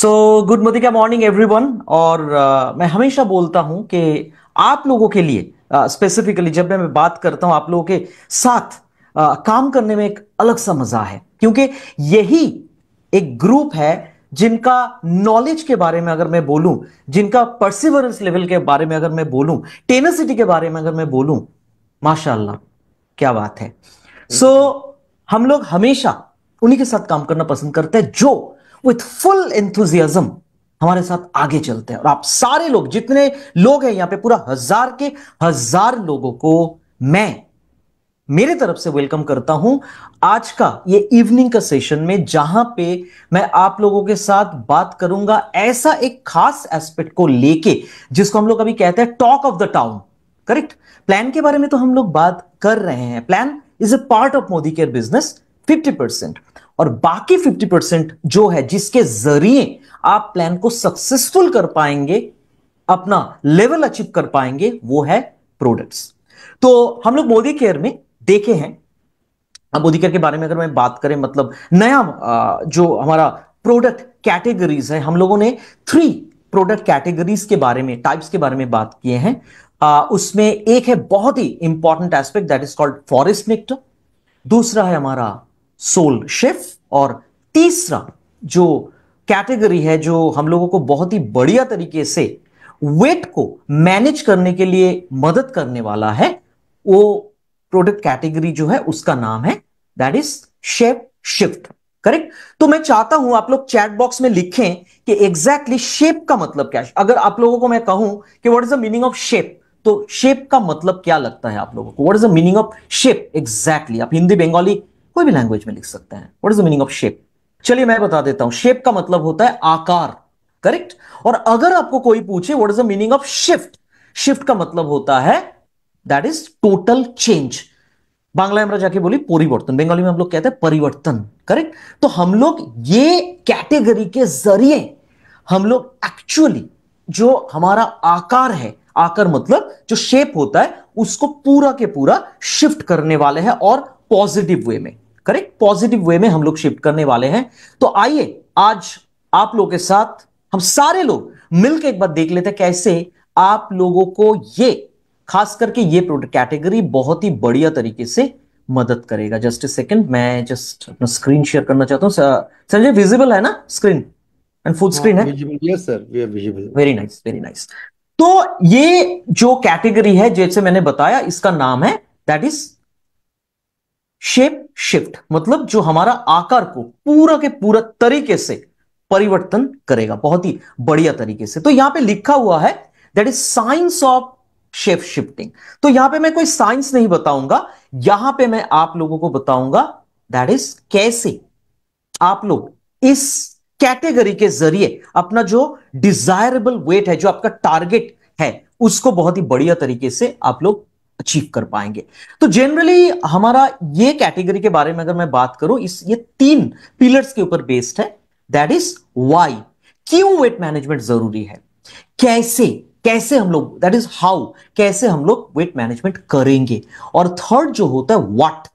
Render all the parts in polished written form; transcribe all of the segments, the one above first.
Good morning everyone. और मैं हमेशा बोलता हूं कि आप लोगों के लिए स्पेसिफिकली जब मैं बात करता हूं आप लोगों के साथ काम करने में एक अलग सा मजा है, क्योंकि यही एक ग्रुप है जिनका नॉलेज के बारे में अगर मैं बोलूं, जिनका परसिवरेंस लेवल के बारे में अगर मैं बोलूं, टेनेसिटी के बारे में अगर मैं बोलूं, माशाल्लाह क्या बात है। सो हम लोग हमेशा उन्हीं के साथ काम करना पसंद करते हैं जो विथ फुल एंथुजियाज्म हमारे साथ आगे चलते हैं। और आप सारे लोग जितने लोग हैं यहां पे, पूरा हजार के हजार लोगों को मैं मेरे तरफ से वेलकम करता हूं आज का ये इवनिंग का सेशन में, जहां पे मैं आप लोगों के साथ बात करूंगा ऐसा एक खास एस्पेक्ट को लेके जिसको हम लोग अभी कहते हैं talk of the town. Correct. Plan के बारे में तो हम लोग बात कर रहे हैं। Plan is a part of Modi care business 50%, और बाकी 50% जो है जिसके जरिए आप प्लान को सक्सेसफुल कर पाएंगे, अपना लेवल अचीव कर पाएंगे, वो है प्रोडक्ट्स। तो हम लोग मोदी केयर में देखे हैं। अब मोदी केयर के बारे में अगर मैं बात करें, मतलब नया जो हमारा प्रोडक्ट कैटेगरीज है, हम लोगों ने 3 प्रोडक्ट कैटेगरीज के बारे में, टाइप्स के बारे में बात किए हैं। उसमें एक है बहुत ही important aspect, that is called forest nectar. दूसरा है हमारा सोल शेफ, और तीसरा जो कैटेगरी है जो हम लोगों को बहुत ही बढ़िया तरीके से वेट को मैनेज करने के लिए मदद करने वाला है, वो प्रोडक्ट कैटेगरी जो है उसका नाम है that is shape shift. Correct. तो मैं चाहता हूं आप लोग चैट बॉक्स में लिखें कि एग्जैक्टली शेप का मतलब क्या है। अगर आप लोगों को मैं कहूं कि what is the meaning of shape, तो शेप का मतलब क्या लगता है आप लोगों को? What is the meaning of shape exactly? आप हिंदी, बंगाली, कोई भी लैंग्वेज में लिख सकते हैं। What is the meaning of shape? चलिए मैं बता देता हूं। शेप का मतलब होता है आकार। करेक्ट। और अगर आपको कोई पूछे what is the meaning of shift, shift का मतलब होता है that is total change. Bangla में আমরা जाके बोली परिवर्तन, बंगाली में हम लोग कहते हैं परिवर्तन। करेक्ट। तो हम लोग ये कैटेगरी के जरिए हम लोग एक्चुअली जो हमारा आकार है, आकार मतलब जो शेप होता है, उसको पूरा के पूरा शिफ्ट करने वाले हैं, और पॉजिटिव वे में। करेक्ट। पॉजिटिव वे में हम लोग शिफ्ट करने वाले हैं। तो आइए आज आप लोगों के साथ हम सारे लोग मिलकर एक बार देख लेते हैं कैसे आप लोगों को ये, खास करके ये प्रोडक्ट कैटेगरी बहुत ही बढ़िया तरीके से मदद करेगा। जस्ट ए सेकंड, मैं जस्ट अपना स्क्रीन शेयर करना चाहता हूं। संजय, विजिबल है ना स्क्रीन? एंड फुल हाँ, स्क्रीन है? Visible, yes sir, we are visible. Very nice, very nice. तो ये जो कैटेगरी है जैसे मैंने बताया, इसका नाम है दैट इज शेप शिफ्ट, मतलब जो हमारा आकार को पूरा के पूरा तरीके से परिवर्तन करेगा, बहुत ही बढ़िया तरीके से। तो यहां पे लिखा हुआ है that is science of shape shifting. तो यहां पे मैं कोई साइंस नहीं बताऊंगा, यहां पे मैं आप लोगों को बताऊंगा दैट इज कैसे आप लोग इस कैटेगरी के जरिए अपना जो डिजायरेबल वेट है, जो आपका टारगेट है, उसको बहुत ही बढ़िया तरीके से आप लोग अचीव कर पाएंगे। तो जनरली हमारा ये कैटेगरी के बारे में अगर मैं बात करूं, इस ये 3 पिलर्स के ऊपर बेस्ड है। दैट इज वाई, क्यों वेट मैनेजमेंट जरूरी है, कैसे कैसे हम लोग, दैट इज हाउ, कैसे हम लोग वेट मैनेजमेंट करेंगे, और थर्ड जो होता है व्हाट,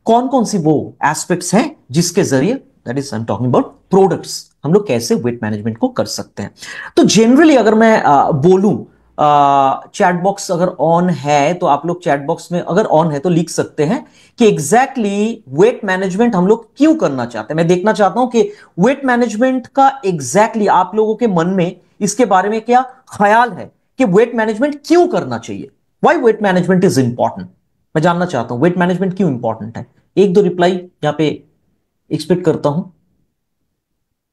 कौन कौन सी वो एस्पेक्ट्स हैं जिसके जरिए, that is I am talking about products, हम लोग कैसे वेट मैनेजमेंट को कर सकते हैं। तो जनरली अगर मैं बोलूं, चैट बॉक्स अगर ऑन है तो आप लोग चैट बॉक्स में अगर ऑन है तो लिख सकते हैं कि एग्जैक्टली वेट मैनेजमेंट हम लोग क्यों करना चाहते हैं। मैं देखना चाहता हूं कि वेट मैनेजमेंट का एग्जैक्टली आप लोगों के मन में इसके बारे में क्या ख्याल है कि वेट मैनेजमेंट क्यों करना चाहिए। Y weight management is important, मैं जानना चाहता हूं वेट मैनेजमेंट क्यों इंपॉर्टेंट है। एक दो रिप्लाई यहां पे एक्सपेक्ट करता हूं।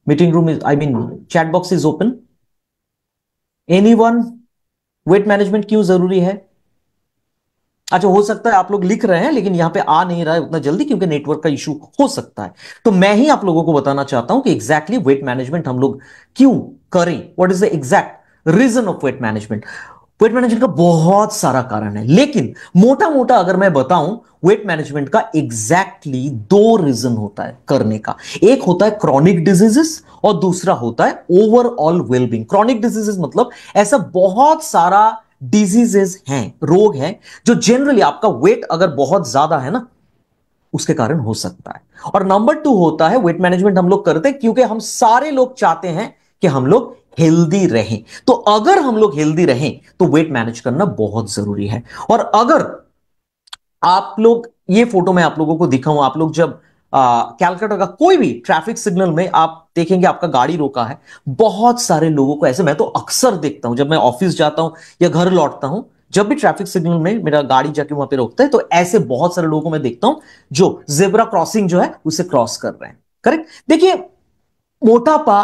Meeting room is, I mean chat box is open. Anyone, weight management क्यों जरूरी है? अच्छा, हो सकता है आप लोग लिख रहे हैं लेकिन यहां पे आ नहीं रहा है उतना जल्दी, क्योंकि नेटवर्क का इशू हो सकता है। तो मैं ही आप लोगों को बताना चाहता हूं कि एग्जैक्टली वेट मैनेजमेंट हम लोग क्यों करें, what is the exact reason of weight management. Weight management का बहुत सारा कारण है, लेकिन मोटा मोटा अगर मैं बताऊं, वेट मैनेजमेंट का एग्जैक्टली 2 रीजन होता है करने का। एक होता है क्रॉनिक डिजीजेस, और दूसरा होता है ओवरऑल वेलबींग। क्रॉनिक डिजीजेस मतलब ऐसा बहुत सारा डिजीजेस हैं, रोग हैं, जो जनरली आपका वेट अगर बहुत ज्यादा है ना, उसके कारण हो सकता है। और नंबर 2 होता है वेट मैनेजमेंट हम लोग करते हैं क्योंकि हम सारे लोग चाहते हैं कि हम लोग हेल्दी रहें। तो अगर हम लोग हेल्दी रहें तो वेट मैनेज करना बहुत जरूरी है। और अगर आप लोग, ये फोटो मैं आप लोगों को दिखाऊं, आप लोग जब कैलकाटा का कोई भी ट्रैफिक सिग्नल में आप देखेंगे आपका गाड़ी रोका है, बहुत सारे लोगों को ऐसे, मैं तो अक्सर देखता हूं जब मैं ऑफिस जाता हूं या घर लौटता हूं, जब भी ट्रैफिक सिग्नल में मेरा गाड़ी जाके वहां पे रोकता है तो ऐसे बहुत सारे लोगों को मैं देखता हूं जो जेब्रा क्रॉसिंग जो है उसे क्रॉस कर रहे हैं। करेक्ट। देखिए, मोटापा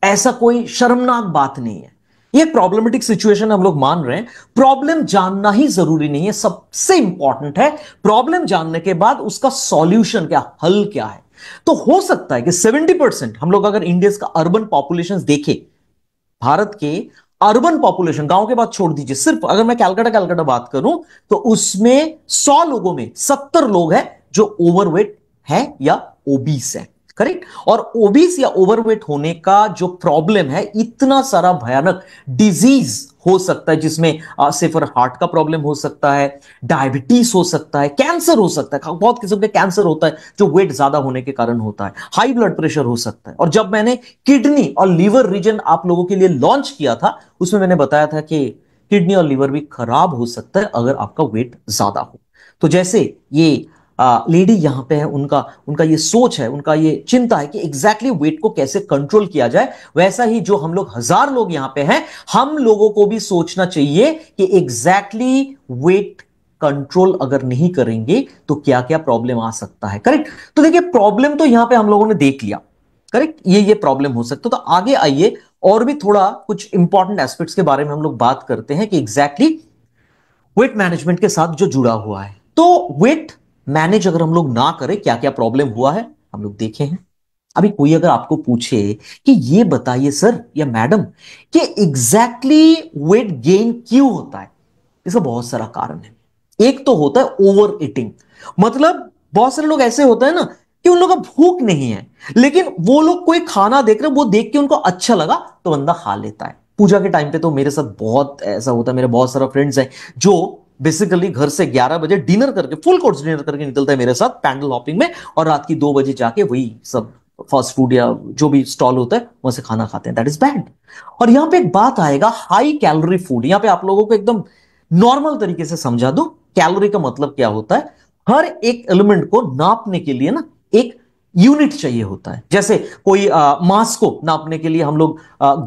ऐसा कोई शर्मनाक बात नहीं है, ये प्रॉब्लमेटिक सिचुएशन हम लोग मान रहे हैं। प्रॉब्लम जानना ही जरूरी नहीं है, सबसे इंपॉर्टेंट है प्रॉब्लम जानने के बाद उसका सॉल्यूशन क्या, हल क्या है। तो हो सकता है कि 70% हम लोग अगर इंडिया का अर्बन पॉपुलेशन देखें, भारत के अर्बन पॉपुलेशन, गांव के बाद छोड़ दीजिए, सिर्फ अगर मैं कैलकाटा कैलकाटा बात करूं तो उसमें 100 लोगों में 70 लोग हैं जो ओवरवेट है या ओबीस है। करेक्ट। और ओबीस या ओवरवेट होने का जो प्रॉब्लम है, इतना सारा भयानक डिजीज हो सकता है जिसमें सिर्फ हार्ट का प्रॉब्लम हो सकता है, डायबिटीज हो सकता है, कैंसर हो सकता है, बहुत किस्म के कैंसर होता है जो वेट ज्यादा होने के कारण होता है, हाई ब्लड प्रेशर हो सकता है। और जब मैंने किडनी और लीवर रीजन आप लोगों के लिए लॉन्च किया था, उसमें मैंने बताया था कि किडनी और लीवर भी खराब हो सकता है अगर आपका वेट ज्यादा हो। तो जैसे ये लेडी यहां पे है, उनका उनका ये सोच है, उनका ये चिंता है कि एग्जैक्टली वेट को कैसे कंट्रोल किया जाए, वैसा ही जो हम लोग 1000 लोग यहां पे हैं, हम लोगों को भी सोचना चाहिए कि एग्जैक्टली वेट कंट्रोल अगर नहीं करेंगे तो क्या क्या प्रॉब्लम आ सकता है। करेक्ट। तो देखिए, प्रॉब्लम तो यहां पे हम लोगों ने देख लिया। करेक्ट, ये प्रॉब्लम हो सकता है। तो आगे आइए और भी थोड़ा कुछ इंपॉर्टेंट एस्पेक्ट्स के बारे में हम लोग बात करते हैं कि एग्जैक्टली वेट मैनेजमेंट के साथ जो जुड़ा हुआ है। तो वेट मैनेज अगर हम लोग ना करें, क्या क्या प्रॉब्लम हुआ है हम लोग देखे हैं। अभी कोई अगर आपको पूछे कि ये बताइए सर या मैडम कि एग्जैक्टली वेट गेन क्यों होता है, इसका बहुत सारा कारण है। एक तो होता है ओवर ईटिंग, मतलब बहुत सारे लोग ऐसे होते हैं ना कि उन लोगों का भूख नहीं है, लेकिन वो लोग कोई खाना देख रहे, वो देख के उनको अच्छा लगा तो बंदा खा लेता है। पूजा के टाइम पे तो मेरे साथ बहुत ऐसा होता है, मेरे बहुत सारा फ्रेंड्स हैं जो बेसिकली घर से 11 बजे डिनर करके, फुल कोर्स डिनर करके निकलता है मेरे साथ पैंडल हॉपिंग में, और रात की 2 बजे जाके वही सब फास्ट फूड या जो भी स्टॉल होता है वहां से खाना खाते हैं। That is bad. और यहां पे एक बात आएगा, हाई कैलोरी फूड। यहां पे आप लोगों को एकदम नॉर्मल तरीके से समझा दो कैलोरी का मतलब क्या होता है। हर एक एलिमेंट को नापने के लिए ना एक यूनिट चाहिए होता है। जैसे कोई मास को नापने के लिए हम लोग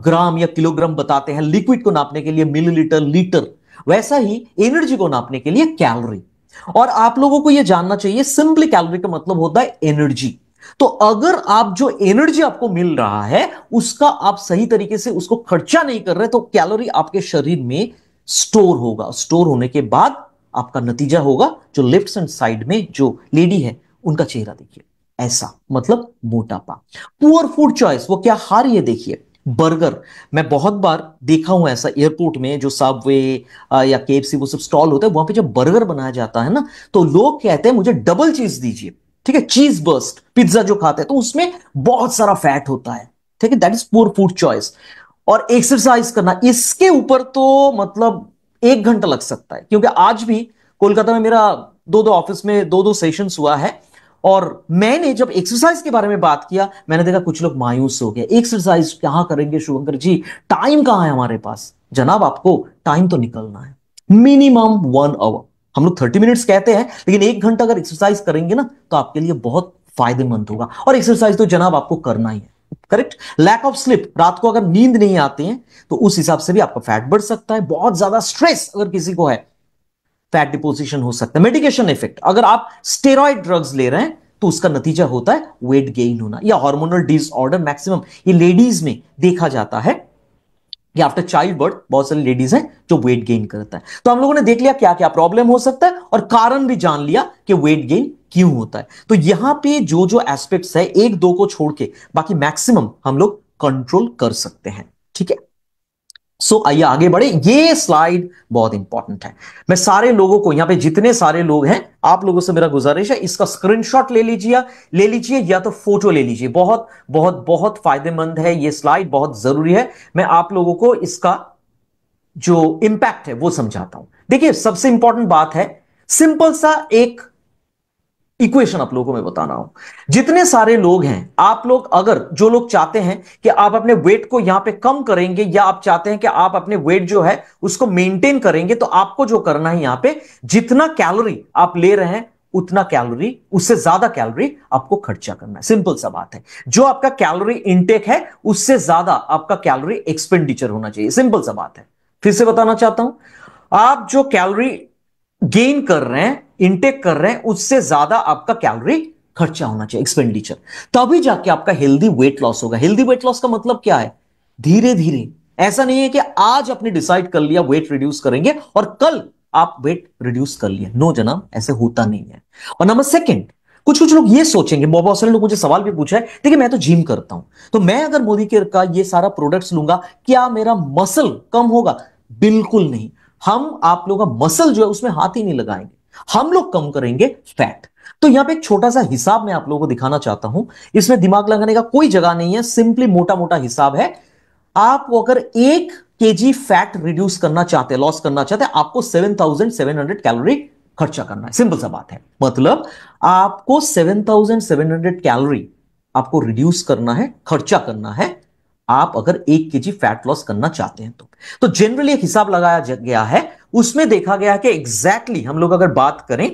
ग्राम या किलोग्राम बताते हैं, लिक्विड को नापने के लिए मिलीलीटर, लीटर, वैसा ही एनर्जी को नापने के लिए कैलोरी। और आप लोगों को यह जानना चाहिए, सिंपली कैलोरी का मतलब होता है एनर्जी। तो अगर आप जो एनर्जी आपको मिल रहा है उसका आप सही तरीके से उसको खर्चा नहीं कर रहे, तो कैलोरी आपके शरीर में स्टोर होगा। स्टोर होने के बाद आपका नतीजा होगा, जो लेफ्ट हैंड साइड में जो लेडी है उनका चेहरा देखिए ऐसा, मतलब मोटापा। पुअर फूड चॉइस, वो क्या खा रही है देखिए, बर्गर। मैं बहुत बार देखा हूं ऐसा एयरपोर्ट में, जो सबवे या केएफसी वो सब स्टॉल होता है, वहां पे जब बर्गर बनाया जाता है ना, तो लोग कहते हैं मुझे डबल चीज दीजिए। ठीक है, चीज बर्स्ट पिज्जा जो खाते हैं तो उसमें बहुत सारा फैट होता है। ठीक है, that is poor food choice. और एक्सरसाइज करना, इसके ऊपर तो मतलब 1 घंटा लग सकता है, क्योंकि आज भी कोलकाता में मेरा दो दो ऑफिस में दो दो सेशंस हुआ है, और मैंने जब एक्सरसाइज के बारे में बात किया, मैंने देखा कुछ लोग मायूस हो गए, एक्सरसाइज कहां करेंगे शुभंकर जी, टाइम कहां है हमारे पास। जनाब, आपको टाइम तो निकलना है, मिनिमम 1 आवर। हम लोग 30 मिनट्स कहते हैं, लेकिन 1 घंटा अगर एक्सरसाइज करेंगे ना तो आपके लिए बहुत फायदेमंद होगा। और एक्सरसाइज तो जनाब आपको करना ही है। करेक्ट। लैक ऑफ स्लिप, रात को अगर नींद नहीं आती है तो उस हिसाब से भी आपका फैट बढ़ सकता है। बहुत ज्यादा स्ट्रेस अगर किसी को है, फैट डिपोजिशन हो सकता है। मेडिकेशन इफेक्ट, अगर आप स्टेरॉइड ड्रग्स ले रहे हैं तो उसका नतीजा होता है वेट गेन होना, या हार्मोनल डिसऑर्डर। मैक्सिमम ये लेडीज में देखा जाता है कि आफ्टर चाइल्ड बर्थ बहुत सारी लेडीज हैं जो वेट गेन करता है। तो हम लोगों ने देख लिया क्या क्या प्रॉब्लम हो सकता है, और कारण भी जान लिया कि वेट गेन क्यों होता है। तो यहां पे जो जो एस्पेक्ट्स है, एक दो को छोड़ के बाकी मैक्सिमम हम लोग कंट्रोल कर सकते हैं। ठीक है, सो आइए आगे बढ़े। ये स्लाइड बहुत इंपॉर्टेंट है। मैं सारे लोगों को, यहां पे जितने सारे लोग हैं, आप लोगों से मेरा गुजारिश है, इसका स्क्रीनशॉट ले लीजिए या तो फोटो ले लीजिए। बहुत बहुत बहुत फायदेमंद है ये स्लाइड, बहुत जरूरी है। मैं आप लोगों को इसका जो इंपैक्ट है वो समझाता हूं। देखिए, सबसे इंपॉर्टेंट बात है, सिंपल सा एक इक्वेशन आप लोगों को मैं बता रहा हूं। जितने सारे लोग हैं, आप लोग अगर जो लोग चाहते हैं कि आप अपने वेट को यहां पे कम करेंगे, या आप चाहते हैं कि आप अपने वेट जो है उसको मेंटेन करेंगे, तो आपको जो करना है यहां पे, जितना कैलोरी आप ले रहे हैं उतना कैलोरी, उससे ज्यादा कैलोरी आपको खर्चा करना है। सिंपल सा बात है। जो आपका कैलोरी इनटेक है उससे ज्यादा आपका कैलोरी एक्सपेंडिचर होना चाहिए। सिंपल सा बात है। फिर से बताना चाहता हूं, आप जो कैलोरी गेन कर रहे हैं, इनटेक कर रहे हैं, उससे ज्यादा आपका कैलोरी खर्चा होना चाहिए, एक्सपेंडिचर। तभी जाके आपका हेल्दी वेट लॉस होगा। हेल्दी वेट लॉस का मतलब क्या है? धीरे धीरे। ऐसा नहीं है कि आज आपने डिसाइड कर लिया वेट रिड्यूस करेंगे और कल आप वेट रिड्यूस कर लिए। नो जनाब, ऐसे होता नहीं है। और नंबर सेकंड, कुछ कुछ लोग ये सोचेंगे, बहुत सारे लोग मुझे सवाल भी पूछा है, देखिए मैं तो जिम करता हूं, तो मैं अगर मोदी केयर का ये सारा प्रोडक्ट्स लूंगा, क्या मेरा मसल कम होगा? बिल्कुल नहीं। हम आप लोगों का मसल जो है उसमें हाथ ही नहीं लगाएंगे, हम लोग कम करेंगे फैट। तो यहां पे एक छोटा सा हिसाब मैं आप लोगों को दिखाना चाहता हूं। इसमें दिमाग लगाने का कोई जगह नहीं है, सिंपली मोटा मोटा हिसाब है। आप अगर 1 kg फैट रिड्यूस करना चाहते हैं, लॉस करना चाहते हैं, आपको 7,700 कैलोरी खर्चा करना है। सिंपल सा बात है। मतलब आपको 7,700 कैलोरी आपको रिड्यूस करना है, खर्चा करना है, आप अगर 1 kg फैट लॉस करना चाहते हैं तो जनरली एक हिसाब लगाया गया है, उसमें देखा गया है कि एग्जैक्टली हम लोग अगर बात करें,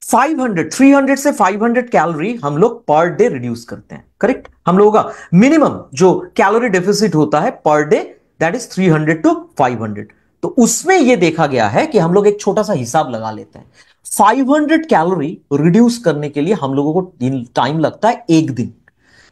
300 से 500 कैलोरी हम लोग पर डे रिड्यूस करते हैं। करेक्ट? हम लोगों का मिनिमम जो कैलोरी डेफिसिट होता है per day, that is 300 to 500। तो उसमें यह देखा गया है कि हम लोग एक छोटा सा हिसाब लगा लेते हैं। 500 कैलोरी रिड्यूस करने के लिए हम लोगों को टाइम लगता है 1 दिन।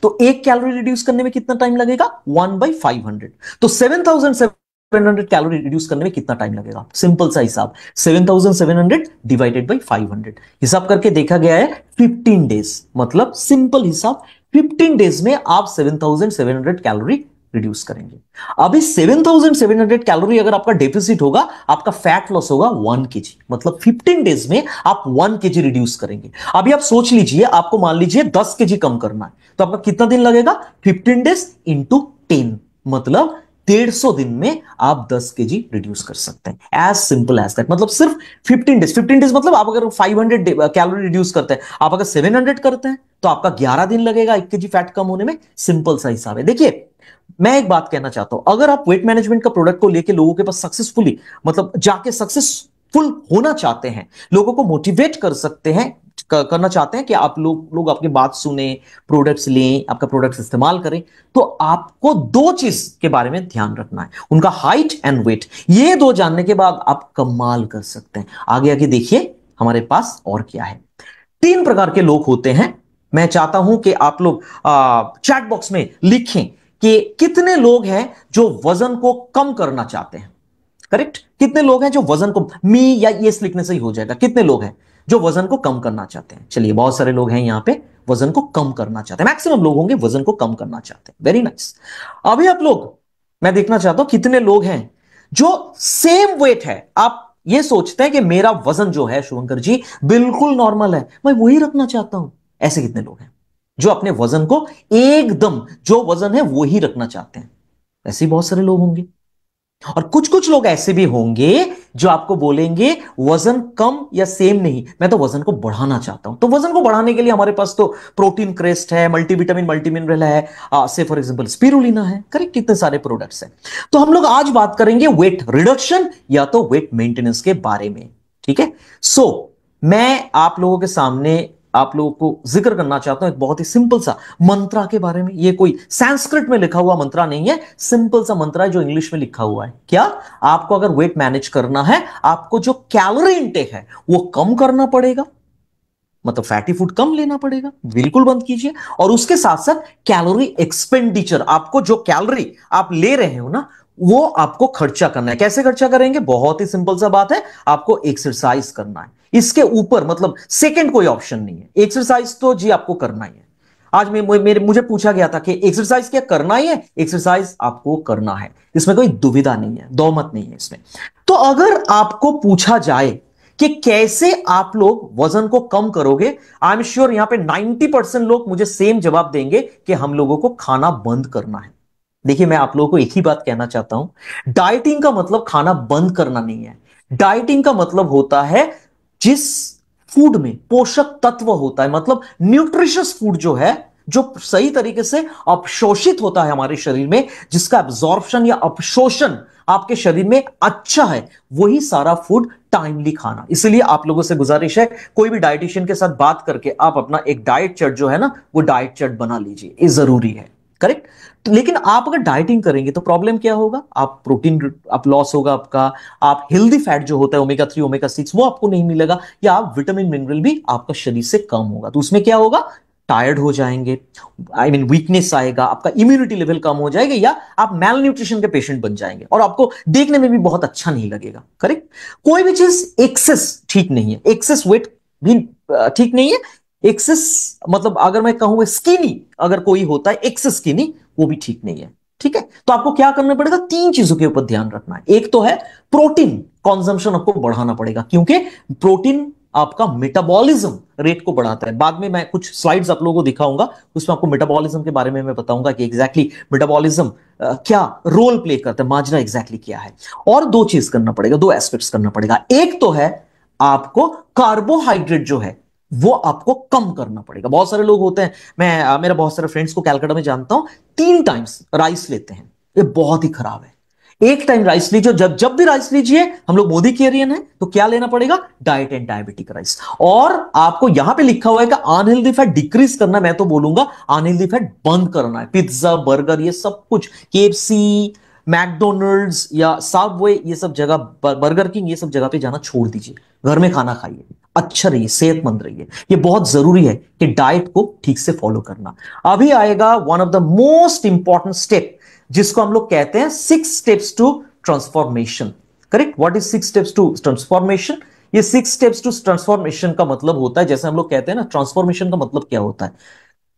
तो 1 कैलोरी रिड्यूस करने में कितना टाइम लगेगा? 1/500। तो 7,700 कैलोरी रिड्यूस करने में कितना टाइम लगेगा? सिंपल सा हिसाब, 7,700 डिवाइडेड बाई 500। हिसाब करके देखा गया है 15 डेज। मतलब सिंपल हिसाब, 15 डेज में आप 7,700 कैलोरी रिड्यूस करेंगे। अभी 7,700 कैलोरी अगर आपका डेफिसिट होगा, आपका फैट लॉस होगा 1 kg। मतलब 15 डेज में आप 1 kg रिड्यूस करेंगे। अभी आप सोच लीजिए, आपको मान लीजिए 10 kg कम करना है, तो आपका कितना दिन लगेगा? 15 डेज इंटू 10, मतलब 150 दिन में आप 10 kg रिड्यूस कर सकते हैं। As simple as that. मतलब सिर्फ 15 डेज मतलब आप अगर 500 कैलोरी रिड्यूस करते हैं, आप अगर 700 करते हैं, तो आपका 11 दिन लगेगा 1 kg फैट कम होने में। सिंपल सा हिसाब है। देखिए, मैं एक बात कहना चाहता हूं, अगर आप वेट मैनेजमेंट का प्रोडक्ट को लेके लोगों के पास सक्सेसफुली, मतलब जाके सक्सेसफुल होना चाहते हैं, लोगों को मोटिवेट कर सकते हैं, करना चाहते हैं कि आप लोग आपकी बात सुने, प्रोडक्ट्स लें, आपका प्रोडक्ट्स इस्तेमाल करें, तो आपको दो चीज के बारे में ध्यान रखना है, उनका हाइट एंड वेट। ये दो जानने के बाद आप कमाल कर सकते हैं। आगे आगे देखिए हमारे पास और क्या है। 3 प्रकार के लोग होते हैं। मैं चाहता हूं कि आप लोग चैट बॉक्स में लिखें कि कितने लोग हैं जो वजन को कम करना चाहते हैं। करेक्ट? कितने लोग हैं जो वजन को, मी या यस लिखने से ही हो जाएगा, कितने लोग हैं जो वजन को कम करना चाहते हैं? चलिए, बहुत सारे लोग हैं यहां पे वजन को कम करना चाहते हैं। मैक्सिमम लोग होंगे वजन को कम करना चाहते हैं। Very nice. अभी आप लोग, मैं देखना चाहता हूं कितने लोग हैं जो सेम वेट है, आप ये सोचते हैं कि मेरा वजन जो है शुभंकर जी बिल्कुल नॉर्मल है, मैं वही रखना चाहता हूं। ऐसे कितने लोग हैं जो अपने वजन को एकदम जो वजन है वही रखना चाहते हैं? ऐसे बहुत सारे लोग होंगे। और कुछ कुछ लोग ऐसे भी होंगे जो आपको बोलेंगे वजन कम या सेम नहीं, मैं तो वजन को बढ़ाना चाहता हूं। तो वजन को बढ़ाने के लिए हमारे पास तो प्रोटीन क्रेस्ट है, मल्टीविटामिन मल्टीमिनरल है, से फॉर एग्जांपल स्पिरुलिना है। करेक्ट? कितने सारे प्रोडक्ट्स हैं। तो हम लोग आज बात करेंगे वेट रिडक्शन या तो वेट मेंटेनेंस के बारे में। ठीक है? मैं आप लोगों के सामने आप लोगों को जिक्र करना चाहता हूं एक बहुत ही सिंपल सा मंत्रा के बारे में। ये कोई संस्कृत में लिखा हुआ मंत्रा नहीं है, सिंपल सा मंत्रा है जो इंग्लिश में लिखा हुआ है। क्या? आपको अगर वेट मैनेज करना है, आपको जो कैलोरी इंटेक है वो कम करना पड़ेगा, मतलब फैटी फूड कम लेना पड़ेगा, बिल्कुल बंद कीजिए। और उसके साथ साथ कैलोरी एक्सपेंडिचर, आपको जो कैलोरी आप ले रहे हो ना, वो आपको खर्चा करना है। कैसे खर्चा करेंगे? बहुत ही सिंपल सा बात है, आपको एक्सरसाइज करना है। इसके ऊपर मतलब सेकंड कोई ऑप्शन नहीं है। एक्सरसाइज तो जी आपको करना ही है। आज मुझे पूछा गया था कि एक्सरसाइज क्या करना ही है? एक्सरसाइज आपको करना है, इसमें कोई दुविधा नहीं है, दो मत नहीं है इसमें। तो अगर आपको पूछा जाए कि कैसे आप लोग वजन को कम करोगे, आई एम श्योर यहां पे 90% लोग मुझे सेम जवाब देंगे कि हम लोगों को खाना बंद करना है। देखिए, मैं आप लोगों को एक ही बात कहना चाहता हूं, डाइटिंग का मतलब खाना बंद करना नहीं है। डाइटिंग का मतलब होता है जिस फूड में पोषक तत्व होता है, मतलब न्यूट्रिशियस फूड जो है, जो सही तरीके से अवशोषित होता है हमारे शरीर में, जिसका एब्जॉर्प्शन या अवशोषण आपके शरीर में अच्छा है, वही सारा फूड टाइमली खाना। इसलिए आप लोगों से गुजारिश है, कोई भी डाइटिशियन के साथ बात करके आप अपना एक डाइट चार्ट जो है ना, वो डाइट चार्ट बना लीजिए, ये जरूरी है। करेक्ट। तो लेकिन आप अगर डाइटिंग करेंगे तो प्रॉब्लम क्या होगा, आप प्रोटीन आप लॉस होगा आपका, आप हेल्दी फैट जो होता है ओमेगा 3 ओमेगा 6 वो आपको नहीं मिलेगा, या आप विटामिन मिनरल भी आपका शरीर से कम होगा। तो उसमें क्या होगा, टायर्ड हो जाएंगे, आई मीन वीकनेस आएगा, आपका इम्यूनिटी लेवल कम हो जाएगा, या आप मैल न्यूट्रिशन के पेशेंट बन जाएंगे और आपको देखने में भी बहुत अच्छा नहीं लगेगा। करेक्ट। कोई भी चीज एक्सेस ठीक नहीं है, एक्सेस वेट भी ठीक नहीं है। एक्सेस मतलब अगर मैं कहूं स्किनी अगर कोई होता है एक्सेस स्किनी, वो भी ठीक नहीं है। ठीक है। तो आपको क्या करना पड़ेगा, तीन चीजों के ऊपर ध्यान रखना है। एक तो है प्रोटीन कंजम्पशन आपको बढ़ाना पड़ेगा, क्योंकि प्रोटीन आपका मेटाबॉलिज्म रेट को बढ़ाता है। बाद में मैं कुछ स्लाइड्स आप लोगों को दिखाऊंगा, उसमें आपको मेटाबॉलिज्म के बारे में मैं बताऊंगा कि एग्जैक्टली मेटाबॉलिज्म क्या रोल प्ले करता है, माजरा एग्जैक्टली क्या है। और दो चीज करना पड़ेगा, दो एस्पेक्ट्स करना पड़ेगा। एक तो है आपको कार्बोहाइड्रेट जो है वो आपको कम करना पड़ेगा। बहुत सारे लोग होते हैं, मैं मेरा बहुत सारे फ्रेंड्स को कैलकाटा में जानता हूं, 3 टाइम्स राइस लेते हैं, ये बहुत ही खराब है। एक टाइम राइस लीजिए, जब जब भी राइस लीजिए, हम लोग मोदी केरियन है तो क्या लेना पड़ेगा, डाइट एंड डायबिटिक राइस। और आपको यहां पे लिखा हुआ है कि अनहेल्दी फैट डिक्रीज करना, मैं तो बोलूंगा अनहेल्दी फैट बंद करना है। पिज्जा बर्गर ये सब कुछ, केएफसी मैकडोनल्ड्स या सबवे ये सब जगह, बर्गर किंग ये सब जगह पे जाना छोड़ दीजिए, घर में खाना खाइए, अच्छा रहिए, सेहतमंद रहिए। ये बहुत जरूरी है कि डाइट को ठीक से फॉलो करना। अभी आएगा one of the most important step, जिसको हम लोग कहते हैं 6 steps to transformation. Correct. What is 6 steps to transformation? ये 6 स्टेप्स टू ट्रांसफॉर्मेशन का मतलब होता है, जैसे हम लोग कहते हैं ना, ट्रांसफॉर्मेशन का मतलब क्या होता है,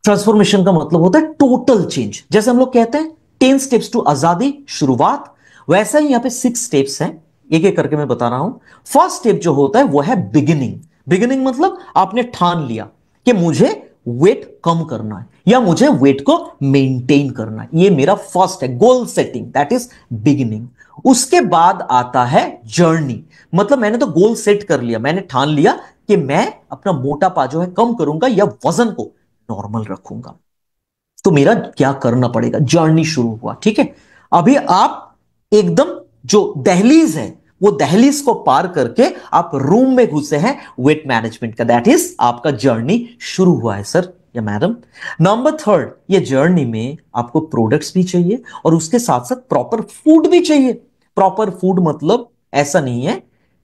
ट्रांसफॉर्मेशन का मतलब होता है टोटल चेंज। जैसे हम लोग कहते हैं 10 स्टेप्स टू आजादी, शुरुआत, वैसा ही यहां पे 6 स्टेप्स हैं, एक एक करके मैं बता रहा हूं। फर्स्ट स्टेप जो होता है वो है बिगिनिंग। बिगिनिंग मतलब आपने ठान लिया कि मुझे वेट कम करना है या मुझे वेट को मेंटेन करना है, ये मेरा फर्स्ट है, goal setting, that is beginning. उसके बाद आता है जर्नी, मतलब मैंने तो गोल सेट कर लिया, मैंने ठान लिया कि मैं अपना मोटापा जो है कम करूंगा या वजन को नॉर्मल रखूंगा। तो मेरा क्या करना पड़ेगा, जर्नी शुरू हुआ। ठीक है। अभी आप एकदम जो दहलीज है वो दहलीज को पार करके आप रूम में घुसे हैं वेट मैनेजमेंट का, दैट इज आपका जर्नी शुरू हुआ है सर या मैडम। नंबर थर्ड, ये जर्नी में आपको प्रोडक्ट्स भी चाहिए और उसके साथ साथ प्रॉपर फूड भी चाहिए। प्रॉपर फूड मतलब ऐसा नहीं है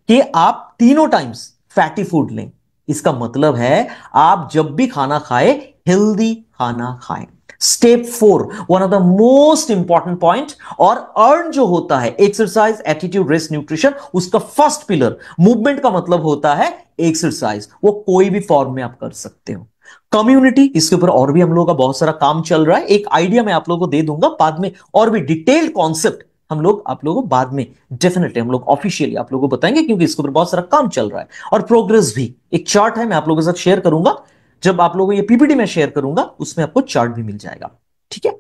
कि आप तीनों टाइम्स फैटी फूड लें, इसका मतलब है आप जब भी खाना खाए हेल्दी खाना खाएं। Step 4, one of the most important point, और अर्न जो होता है एक्सरसाइज एटीट्यूड रेस्ट न्यूट्रिशन, उसका फर्स्ट पिलर मूवमेंट का मतलब होता है एक्सरसाइज, वो कोई भी फॉर्म में आप कर सकते हो। कम्युनिटी, इसके ऊपर और भी हम लोगों का बहुत सारा काम चल रहा है, एक आइडिया मैं आप लोगों को दे दूंगा बाद में, और भी डिटेल्ड कॉन्सेप्ट हम लोग आप लोगों को बाद में डेफिनेटली हम लोग ऑफिशियली आप लोगों को बताएंगे, क्योंकि इसके ऊपर बहुत सारा काम चल रहा है। और प्रोग्रेस भी, एक चार्ट है मैं आप लोगों के साथ शेयर करूंगा, जब आप लोगों को ये पीपीटी में शेयर करूंगा उसमें आपको चार्ट भी मिल जाएगा। ठीक है।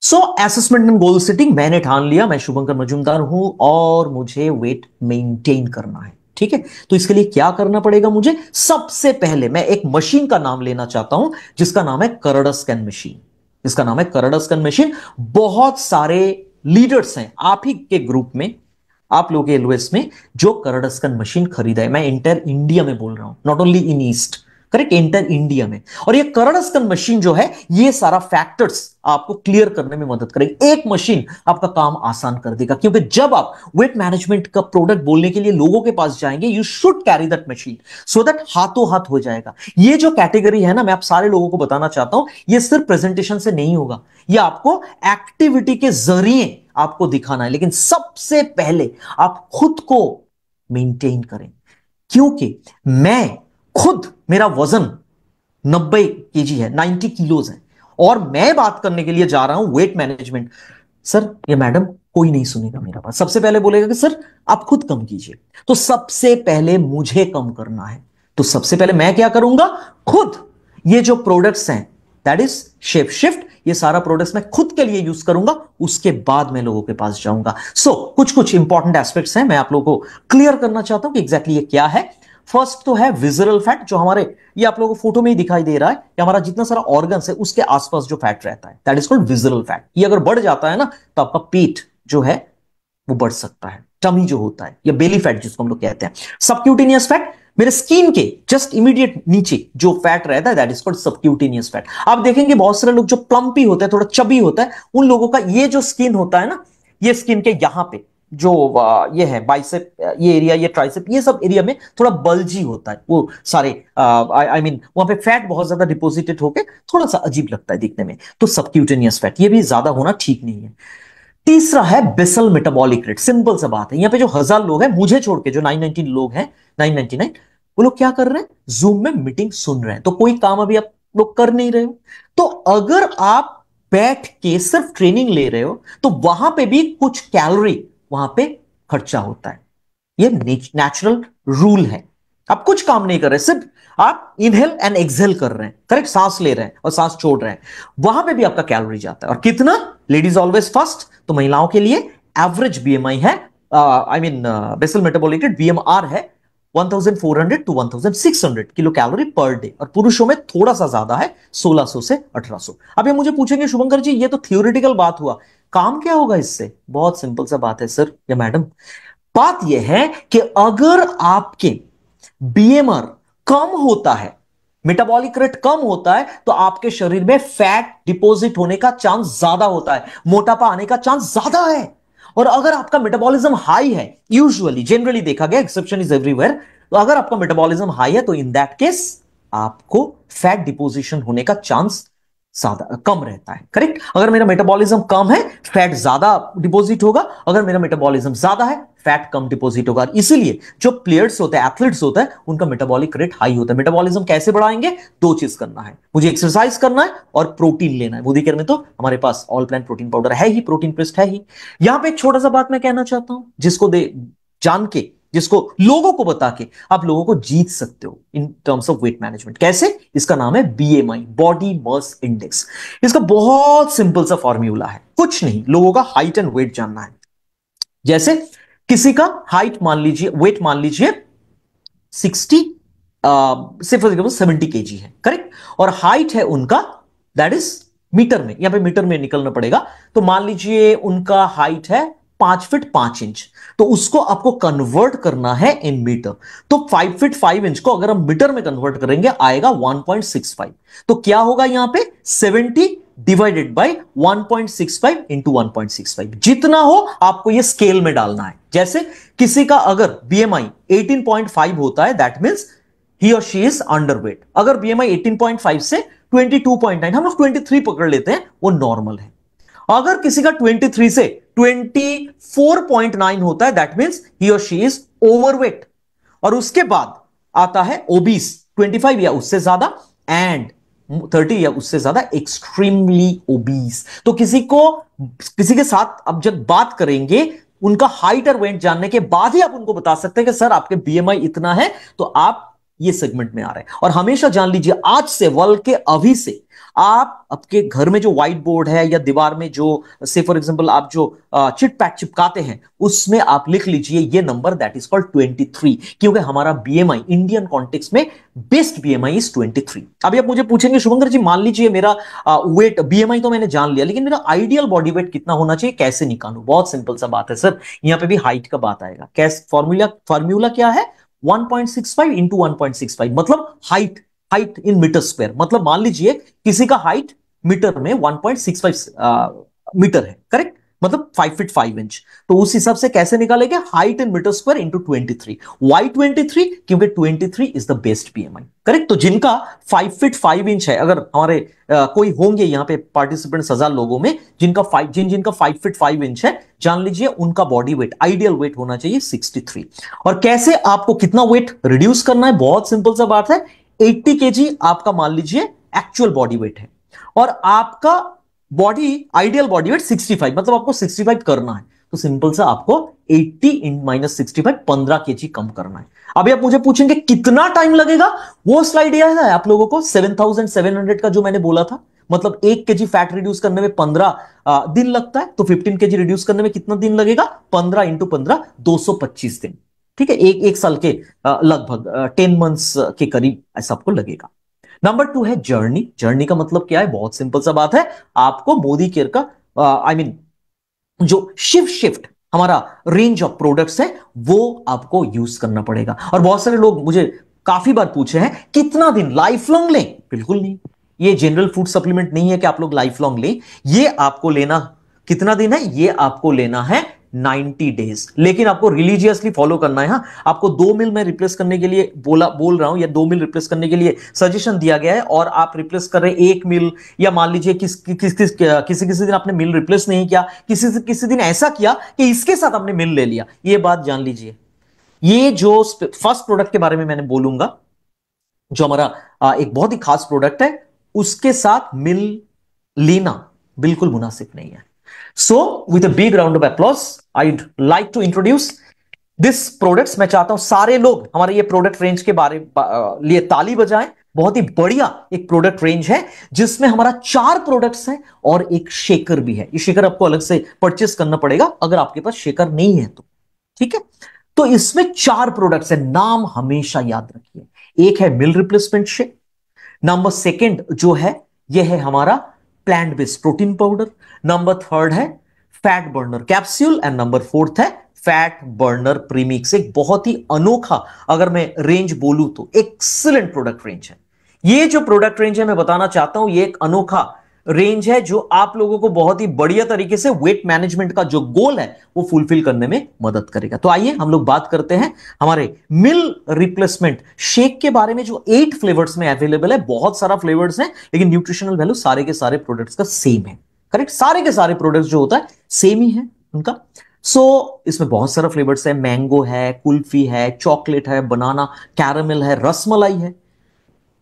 सो असेसमेंट एंड गोल सेटिंग, मैंने ठान लिया मैं शुभंकर मजूमदार हूं और मुझे वेट मेंटेन करना है। ठीक है। तो इसके लिए क्या करना पड़ेगा मुझे, सबसे पहले मैं एक मशीन का नाम लेना चाहता हूं जिसका नाम है करड़ा स्कैन मशीन। इसका नाम है करड़ा स्कैन मशीन। बहुत सारे लीडर्स हैं आप ही के ग्रुप में, आप लोग के एलओएस में, जो करड़ा स्कैन मशीन खरीदा है। मैं इंटर इंडिया में बोल रहा हूं, not only in east, correct, inter India में। और ये करड़ा स्कैन मशीन जो है ये सारा फैक्टर्स आपको क्लियर करने में मदद करेगी। एक मशीन आपका काम आसान कर देगा, क्योंकि जब आप वेट मैनेजमेंट का प्रोडक्ट बोलने के लिए लोगों के पास जाएंगे, you should carry that machine so that हाथों हाथ हो जाएगा। ये जो कैटेगरी है ना, मैं आप सारे लोगों को बताना चाहता हूं, ये सिर्फ प्रेजेंटेशन से नहीं होगा, ये आपको एक्टिविटी के जरिए आपको दिखाना है। लेकिन सबसे पहले आप खुद को मेंटेन करें, क्योंकि मैं खुद, मेरा वजन 90 kg है, 90 किलोज है, और मैं बात करने के लिए जा रहा हूं वेट मैनेजमेंट। सर ये मैडम कोई नहीं सुनेगा मेरा बात, सबसे पहले बोलेगा कि सर आप खुद कम कीजिए। तो सबसे पहले मुझे कम करना है, तो सबसे पहले मैं क्या करूंगा, खुद ये जो प्रोडक्ट्स हैं, दैट इज शेप शिफ्ट, ये सारा प्रोडक्ट्स मैं खुद के लिए यूज करूंगा, उसके बाद मैं लोगों के पास जाऊंगा। सो कुछ कुछ इंपॉर्टेंट एस्पेक्ट्स हैं, मैं आप लोगों को क्लियर करना चाहता हूं कि एग्जैक्टली ये क्या है। फर्स्ट तो है विजरल फैट, जो हमारे, ये आप लोगों को फोटो में ही दिखाई दे रहा है, कि हमारा जितना सारा ऑर्गन्स है उसके आसपास जो फैट रहता है, that is called visceral fat. ये अगर बढ़ जाता है ना तो आपका पेट जो है वो बढ़ सकता है, टमी जो होता है, या बेली फैट जिसको हम लोग कहते हैं। सबक्यूटेनियस फैट, मेरे स्किन के जस्ट इमीडिएट नीचे जो फैट रहता है, that is called subcutaneous fat. आप देखेंगे बहुत सारे लोग जो प्लम्पी होते हैं, थोड़ा चबी होता है, उन लोगों का ये जो स्किन होता है ना, ये स्किन के यहां पे जो ये है बाइसेप, ये एरिया, ये ट्राइसेप, ये सब एरिया में थोड़ा बल्जी होता है, वो सारे आई मीन वहां पे फैट बहुत ज्यादा डिपोजिटेड होके थोड़ा सा अजीब लगता है दिखने में, तो सबक्यूटेनियस फैट ये भी ज्यादा होना ठीक नहीं है। तीसरा है बेसल मेटाबॉलिक रेट। सिंपल सा बात है, यहां पे जो 1000 लोग हैं मुझे छोड़ के, जो 919 लोग हैं, 999, वो लोग क्या कर रहे हैं, जूम में मीटिंग सुन रहे हैं, तो कोई काम अभी आप लोग कर नहीं रहे हो। तो अगर आप बैठ के सिर्फ ट्रेनिंग ले रहे हो तो वहां पे भी कुछ कैलोरी वहां पे खर्चा होता है, ये नेचुरल रूल है। आप कुछ काम नहीं कर रहे, सिर्फ आप इनहेल एंड एक्सहेल कर रहे हैं, करेक्ट, सांस ले रहे हैं और सांस छोड़ रहे हैं, वहां पे भी आपका कैलोरी जाता है। और कितना, लेडीज ऑलवेज फर्स्ट, तो महिलाओं के लिए एवरेज बीएमआई है, I mean basal metabolic rate, BMR है 1400 to 1600 kilo calorie per day, और पुरुषों में थोड़ा सा ज्यादा है, 1600 से 1800। अब ये मुझे पूछेंगे शुभंकर जी ये तो थियोरिटिकल बात हुआ, काम क्या होगा इससे? बहुत सिंपल सा बात है सर या मैडम, बात यह है कि अगर आपके बीएमआर कम होता है, मेटाबॉलिक रेट कम होता है, तो आपके शरीर में फैट डिपॉजिट होने का चांस ज्यादा होता है, मोटापा आने का चांस ज्यादा है। और अगर आपका मेटाबॉलिज्म हाई है, यूजुअली जनरली देखा गया, एक्सेप्शन इज एवरीवेयर, तो अगर आपका मेटाबॉलिज्म हाई है तो इन दैट केस आपको फैट डिपोजिशन होने का चांस ज्यादा कम रहता है, करेक्ट। अगर मेरा मेटाबॉलिज्म कम है, फैट ज्यादा डिपॉजिट होगा, अगर मेरा मेटाबॉलिज्म ज्यादा है, फैट कम डिपॉजिट होगा। इसीलिए जो प्लेयर्स होते हैं, एथलीट्स होते हैं, उनका मेटाबॉलिक रेट हाई होता है। मेटाबॉलिज्म कैसे बढ़ाएंगे? दो चीज करना है, मुझे एक्सरसाइज करना है और प्रोटीन लेना है। मोदी केयर में तो हमारे पास ऑल प्लांट प्रोटीन पाउडर है ही, प्रोटीन पेस्ट है ही। यहां पे एक छोटा सा बात मैं कहना चाहता हूं, जिसको जान के, जिसको लोगों को बता के आप लोगों को जीत सकते हो in terms of weight management. कैसे? इसका नाम है बीएमआई, बॉडी मास इंडेक्स। इसका बहुत सिंपल सा फॉर्मूला है, कुछ नहीं, लोगों का हाइट एंड वेट जानना है। जैसे किसी का हाइट मान लीजिए, वेट मान लीजिए 60, से फॉर एग्जाम्पल 70 केजी है, करेक्ट, और हाइट है उनका, दैट इज मीटर में, यहां पे मीटर में निकलना पड़ेगा, तो मान लीजिए उनका हाइट है 5 फीट 5 इंच, तो उसको आपको कन्वर्ट करना है इन मीटर। तो 5 फीट 5 इंच को अगर हम मीटर में कन्वर्ट करेंगे आएगा 1.65, तो क्या होगा यहां पे 70 डिवाइडेड बाय 1.65 इंटू 1.65, जितना हो आपको ये स्केल में डालना है। जैसे किसी का अगर बीएमआई 18.5 होता है, दैट मींस ही और शी इज अंडरवेट। अगर बीएमआई 18.5 से 22.9, हम लोग 23 पकड़ लेते हैं, वो नॉर्मल है। अगर किसी का 23 से 24.9 होता है, दैट मींस ही और शी इज ओवरवेट। और उसके बाद आता है ओबीस, 25 या उससे ज्यादा, एंड 30 या उससे ज्यादा एक्सट्रीमली ओबीस। तो किसी के साथ अब जब बात करेंगे, उनका हाइट और वेट जानने के बाद ही आप उनको बता सकते हैं कि सर आपके बीएमआई इतना है, तो आप ये सेगमेंट में आ रहे हैं। और हमेशा जान लीजिए, आज से, वर्ल्ड के अभी से, आप आपके घर में जो व्हाइट बोर्ड है या दीवार में जो, से फॉर एग्जांपल आप जो चिट पैट चिपकाते हैं, उसमें आप लिख लीजिए ये नंबर, दैट इज कॉल्ड 23, क्योंकि हमारा बीएमआई इंडियन कॉन्टेक्स्ट में बेस्ट बीएमआई इज 23। अभी आप मुझे पूछेंगे शुभंकर जी मान लीजिए मेरा वेट, बीएमआई तो मैंने जान लिया, लेकिन मेरा आइडियल बॉडी वेट कितना होना चाहिए, कैसे निकालू? बहुत सिंपल सा बात है सर, यहां पे भी हाइट का बात आएगा। कैसे? फॉर्मूला क्या है? 1.65 इंटू 1.65, मतलब हाइट इन मीटर स्क्वायर। मतलब मान लीजिए किसी का हाइट मीटर में 1.65 मीटर है, करेक्ट, मतलब 5 फीट 5 इंच। तो उस हिसाब से कैसे निकालेंगे? Height in metre square into 23। Why 23? क्योंकि 23 is the best BMI, correct. तो जिनका 5 फीट 5 इंच है, अगर हमारे कोई होंगे यहाँ पे पार्टिसिपेंट्स 1000 लोगों में जिनका 5 फीट 5 इंच है, जान लीजिए उनका बॉडी वेट, आइडियल वेट होना चाहिए 63। और कैसे आपको कितना वेट रिड्यूस करना है? बहुत सिंपल सा बात है, 80 केजी आपका मान लीजिए एक्चुअल बॉडी वेट है, और आपका आइडियल बॉडी वेट 65, मतलब आपको 65 करना है, तो सिंपल सा आपको 80 इन माइनस 65, 15 केजी कम करना है। अभी आप मुझे पूछेंगे कितना टाइम लगेगा, वो स्लाइड याद है आप लोगों को 7700 का जो मैंने बोला था, मतलब 1 केजी फैट रिड्यूस करने में 15 दिन लगता है, तो 15 केजी रिड्यूस करने में कितना दिन लगेगा? 15 इंटू 15, 225 दिन। ठीक है, एक एक साल के लगभग 10 मंथ्स के करीब ऐसा आपको लगेगा। नंबर 2 है जर्नी। जर्नी का मतलब क्या है? बहुत सिंपल सा बात है, आपको मोदी केयर का आई मीन जो शिफ्ट शिफ्ट हमारा रेंज ऑफ प्रोडक्ट्स है वो आपको यूज करना पड़ेगा। और बहुत सारे लोग मुझे काफी बार पूछे हैं कितना दिन, लाइफ लॉन्ग लें? बिल्कुल नहीं, ये जनरल फूड सप्लीमेंट नहीं है कि आप लोग लाइफ लॉन्ग लें। ये आपको लेना कितना दिन है? ये आपको लेना है 90 डेज, लेकिन आपको रिलीजियसली फॉलो करना है। हाँ, आपको 2 मील में रिप्लेस करने के लिए बोल रहा हूं, या 2 मील रिप्लेस करने के लिए सजेशन दिया गया है, और आप रिप्लेस कर रहे हैं 1 मील, या मान लीजिए किसी किसी दिन आपने मील रिप्लेस नहीं किया, किसी दिन ऐसा किया कि इसके साथ आपने मील ले लिया। ये बात जान लीजिए, ये जो फर्स्ट प्रोडक्ट के बारे में मैंने बोलूंगा, जो हमारा एक बहुत ही खास प्रोडक्ट है, उसके साथ मिल लेना बिल्कुल मुनासिब नहीं है। So with a big round of applause I like to introduce this products. मैं चाहता हूं सारे लोग हमारे ये प्रोडक्ट रेंज के लिए ताली बजाएं। बहुत ही बढ़िया एक प्रोडक्ट रेंज है जिसमें हमारा 4 प्रोडक्ट्स हैं और एक शेकर भी है। ये शेकर आपको अलग से परचेस करना पड़ेगा अगर आपके पास शेकर नहीं है तो, ठीक है। तो इसमें 4 प्रोडक्ट्स हैं, नाम हमेशा याद रखिए। एक है meal replacement shake, number second जो है यह है हमारा plant based protein powder, number third है fat burner capsule, and number fourth है फैट बर्नर प्रीमिक्स। एक बहुत ही अनोखा, अगर मैं रेंज बोलूं तो एक्सीलेंट प्रोडक्ट रेंज है। ये जो प्रोडक्ट रेंज है मैं बताना चाहता हूं, ये एक अनोखा रेंज है जो आप लोगों को बहुत ही बढ़िया तरीके से वेट मैनेजमेंट का जो गोल है वो फुलफिल करने में मदद करेगा। तो आइए हम लोग बात करते हैं हमारे मिल रिप्लेसमेंट शेक के बारे में, जो 8 फ्लेवर्स में अवेलेबल है। बहुत सारा फ्लेवर्स है, लेकिन न्यूट्रिशनल वैल्यू सारे के सारे प्रोडक्ट्स का सेम है। करेक्ट, सारे के सारे प्रोडक्ट्स जो होता है सेम ही है उनका। इसमें बहुत सारा फ्लेवर्स है, मैंगो है, कुल्फी है, चॉकलेट है, बनाना, कैरामल है, रसमलाई है।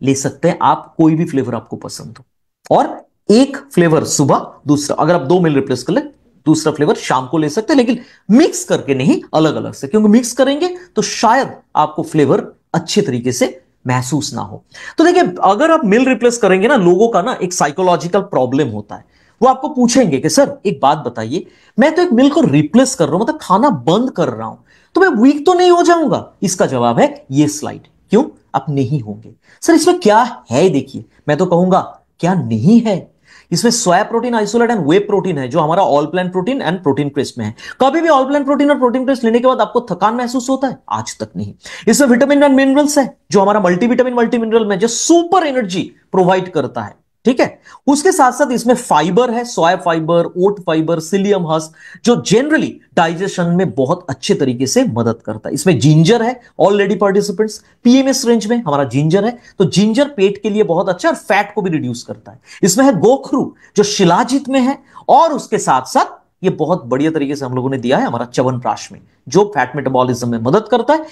ले सकते हैं आप कोई भी फ्लेवर आपको पसंद हो, और एक फ्लेवर सुबह, दूसरा अगर आप 2 मील रिप्लेस कर ले, दूसरा फ्लेवर शाम को ले सकते हैं, लेकिन मिक्स करके नहीं, अलग अलग से, क्योंकि मिक्स करेंगे तो शायद आपको फ्लेवर अच्छे तरीके से महसूस ना हो। तो देखिए, अगर आप मिल रिप्लेस करेंगे ना, लोगों का ना एक साइकोलॉजिकल प्रॉब्लम होता है। वो आपको पूछेंगे कि सर एक बात बताइए, मैं तो एक मिल को रिप्लेस कर रहा हूं, मतलब खाना बंद कर रहा हूं, तो मैं वीक तो नहीं हो जाऊंगा? इसका जवाब है ये स्लाइड। क्यों आप नहीं होंगे? सर इसमें क्या है? देखिए, मैं तो कहूंगा क्या नहीं है। इसमें soya protein isolate and way protein है, जो हमारा all plant protein and protein crest में है। कभी भी ऑल प्लांट प्रोटीन और प्रोटीन क्रेस्ट लेने के बाद आपको थकान महसूस होता है? आज तक नहीं। इसमें विटामिन एंड मिनरल्स है, जो हमारा मल्टीविटामिन मल्टी मिनरल में जो सुपर एनर्जी प्रोवाइड करता है, ठीक है। उसके साथ साथ इसमें फाइबर है, सोया फाइबर, ओट फाइबर, सिलियम हस्क, जो जनरली डाइजेशन में बहुत अच्छे तरीके से मदद करता है। इसमें जिंजर है, ऑलरेडी पार्टिसिपेंट्स पीएमएस रेंज में हमारा जिंजर है, तो जिंजर पेट के लिए बहुत अच्छा और फैट को भी रिड्यूस करता है। इसमें है गोखरू, जो शिलाजित में है, और उसके साथ साथ ये बहुत बढ़िया तरीके से हम लोगों ने दिया है हमारा च्यवनप्राश में, जो फैट मेटाबॉलिज्म में मदद करता है।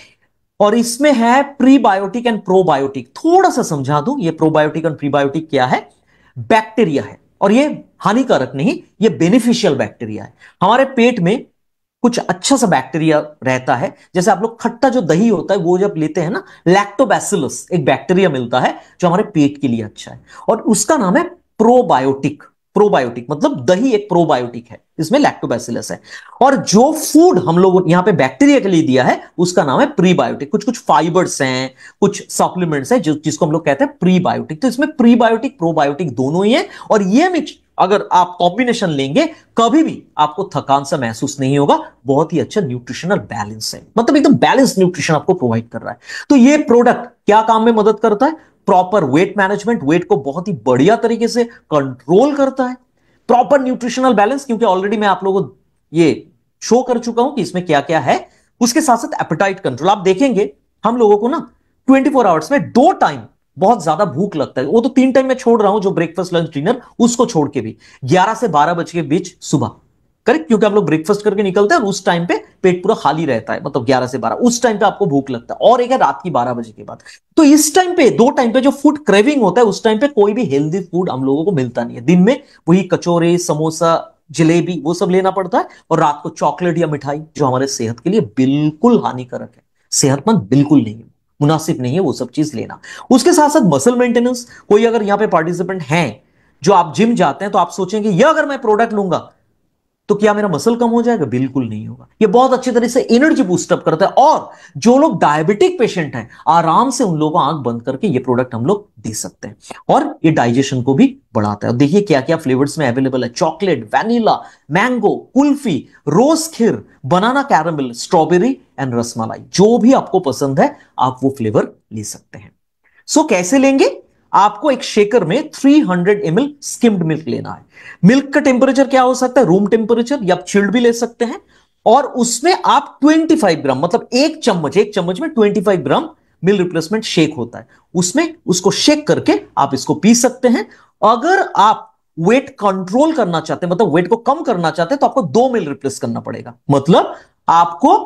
और इसमें है प्रीबायोटिक एंड प्रोबायोटिक। थोड़ा सा समझा दूं, ये प्रोबायोटिक और प्रीबायोटिक क्या है। बैक्टीरिया है, और ये हानिकारक नहीं, ये बेनिफिशियल बैक्टीरिया है। हमारे पेट में कुछ अच्छा सा बैक्टीरिया रहता है, जैसे आप लोग खट्टा जो दही होता है वो जब लेते हैं ना, लैक्टोबैसिलस एक बैक्टीरिया मिलता है जो हमारे पेट के लिए अच्छा है, और उसका नाम है प्रोबायोटिक। प्रोबायोटिक मतलब दही एक प्रोबायोटिक है, इसमें लैक्टोबैसिलस है। और जो फूड हम लोग यहां पे बैक्टीरिया के लिए दिया है उसका नाम है प्रीबायोटिक। कुछ कुछ फाइबर्स हैं, कुछ सप्लीमेंट्स हैं जिसको हम लोग कहते हैं प्रीबायोटिक। तो इसमें प्रीबायोटिक प्रोबायोटिक दोनों ही है, और ये मिक्स अगर आप कॉम्बिनेशन लेंगे कभी भी आपको थकान सा महसूस नहीं होगा। बहुत ही अच्छा न्यूट्रिशनल बैलेंस है, मतलब एकदम बैलेंस न्यूट्रिशन आपको प्रोवाइड कर रहा है। तो ये प्रोडक्ट क्या काम में मदद करता है? प्रॉपर वेट मैनेजमेंट, वेट को बहुत ही बढ़िया तरीके से कंट्रोल करता है। प्रॉपर न्यूट्रिशनल बैलेंस, क्योंकि ऑलरेडी मैं आप लोगों को ये शो कर चुका हूं कि इसमें क्या क्या है। उसके साथ साथ एपेटाइट कंट्रोल। आप देखेंगे हम लोगों को ना 24 आवर्स में 2 टाइम बहुत ज्यादा भूख लगता है, वो तो 3 टाइम मैं छोड़ रहा हूं, जो ब्रेकफास्ट लंच डिनर उसको छोड़ के भी 11 से 12 बजे के बीच सुबह, करेक्ट, क्योंकि आप लोग ब्रेकफास्ट करके निकलते हैं और उस टाइम पे पेट पूरा खाली रहता है, मतलब 11 से 12 उस टाइम पे आपको भूख लगता है। और एक है रात की 12 बजे के बाद। तो इस टाइम पे 2 टाइम पे जो फूड क्रेविंग होता है, उस टाइम पे कोई भी हेल्दी फूड हम लोगों को मिलता नहीं है। दिन में वही कचौरे, समोसा, जलेबी वो सब लेना पड़ता है, और रात को चॉकलेट या मिठाई, जो हमारे सेहत के लिए बिल्कुल हानिकारक है, सेहतमंद बिल्कुल नहीं है, मुनासिब नहीं है वो सब चीज लेना। उसके साथ साथ मसल मेंटेनेंस। कोई अगर यहां पे पार्टिसिपेंट हैं जो आप जिम जाते हैं, तो आप सोचेंगे ये अगर मैं प्रोडक्ट लूंगा तो क्या मेरा मसल कम हो जाएगा? बिल्कुल नहीं होगा। ये बहुत अच्छी तरह से एनर्जी बूस्टअप करता है, और जो लोग डायबिटिक पेशेंट हैं आराम से उन लोगों को आंख बंद करके ये प्रोडक्ट हम लोग दे सकते हैं, और ये डाइजेशन को भी बढ़ाता है। देखिए क्या क्या फ्लेवर्स में अवेलेबल है: chocolate, vanilla, mango, kulfi, rose kheer, banana caramel, strawberry and rasmalai. जो भी आपको पसंद है आप वो फ्लेवर ले सकते हैं। सो कैसे लेंगे? आपको एक शेकर में 300 ml स्किम्ड मिल्क लेना है। मिल्क का टेम्परेचर क्या हो सकता है? रूम टेम्परेचर, या आप चिल्ड भी ले सकते हैं। और उसमें आप 25 ग्राम, मतलब एक चम्मच में 25 ग्राम मिल रिप्लेसमेंट शेक होता है, उसमें उसको शेक करके आप इसको पी सकते हैं। अगर आप वेट कंट्रोल करना चाहते हैं, मतलब वेट को कम करना चाहते हैं, तो आपको 2 मिल रिप्लेस करना पड़ेगा। मतलब आपको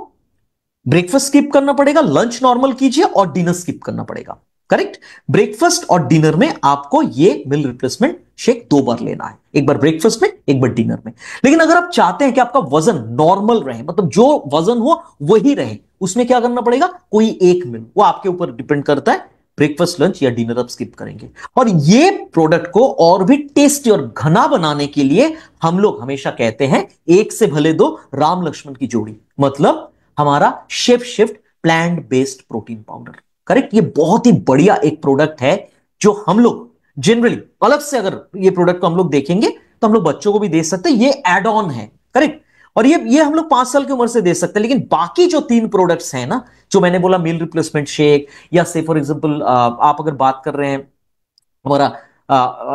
ब्रेकफास्ट स्किप करना पड़ेगा, लंच नॉर्मल कीजिए, और डिनर स्किप करना पड़ेगा। करेक्ट? ब्रेकफास्ट और डिनर में आपको ये मिल रिप्लेसमेंट शेक 2 बार लेना है, एक बार ब्रेकफास्ट में, एक बार डिनर में। लेकिन अगर आप चाहते हैं कि आपका वजन नॉर्मल रहे, मतलब जो वजन हो वही रहे, उसमें क्या करना पड़ेगा? कोई एक मिल, वो आपके ऊपर डिपेंड करता है, ब्रेकफास्ट, लंच या डिनर आप स्किप करेंगे। और ये प्रोडक्ट को और भी टेस्टी और घना बनाने के लिए हम लोग हमेशा कहते हैं, एक से भले दो, राम लक्ष्मण की जोड़ी। मतलब हमारा chef shift plant based protein powder. Correct? ये बहुत ही बढ़िया एक प्रोडक्ट है, जो हम लोग जनरली अलग से, अगर ये प्रोडक्ट को हम लोग देखेंगे तो हम लोग बच्चों को भी दे सकते हैं, ये एड ऑन है। करेक्ट? और ये हम लोग 5 साल की उम्र से दे सकते हैं। लेकिन बाकी जो 3 प्रोडक्ट्स हैं ना, जो मैंने बोला, मील रिप्लेसमेंट शेक, या से फॉर एग्जांपल आप अगर बात कर रहे हैं हमारा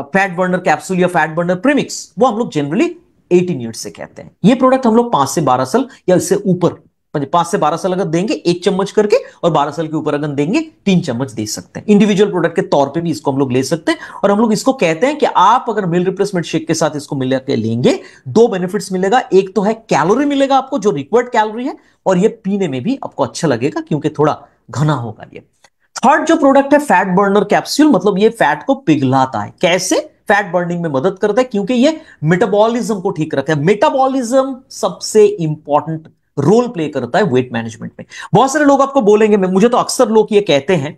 फैट बर्नर कैप्सूल या फैट बर्नर प्रीमिक्स, वो हम लोग जनरली 18 ईयर्स से कहते हैं। ये प्रोडक्ट हम लोग 5 से 12 साल या इससे ऊपर, 5 से 12 साल अगर देंगे 1 चम्मच करके, और 12 साल के ऊपर अगर देंगे 3 चम्मच दे सकते हैं। इंडिविजुअल प्रोडक्ट के तौर पे भी इसको हम लोग ले सकते हैं। और हम लोग इसको कहते हैं कि आप अगर मील रिप्लेसमेंट शेक के साथ इसको मिला के लेंगे, 2 बेनिफिट्स मिलेगा। एक तो है कैलोरी मिलेगा आपको, जो रिक्वायर्ड कैलोरी है, और ये पीने में भी आपको अच्छा लगेगा क्योंकि थोड़ा घना होगा ये। थर्ड जो प्रोडक्ट है फैट बर्नर कैप्सूल, मतलब ये फैट को पिघलाता है। कैसे? फैट बर्निंग में मदद करता है, क्योंकि ये मेटाबॉलिज्म को ठीक रखता है। मेटाबॉलिज्म सबसे इंपॉर्टेंट रोल प्ले करता है वेट मैनेजमेंट में। बहुत सारे लोग आपको बोलेंगे, मुझे तो अक्सर लोग ये कहते हैं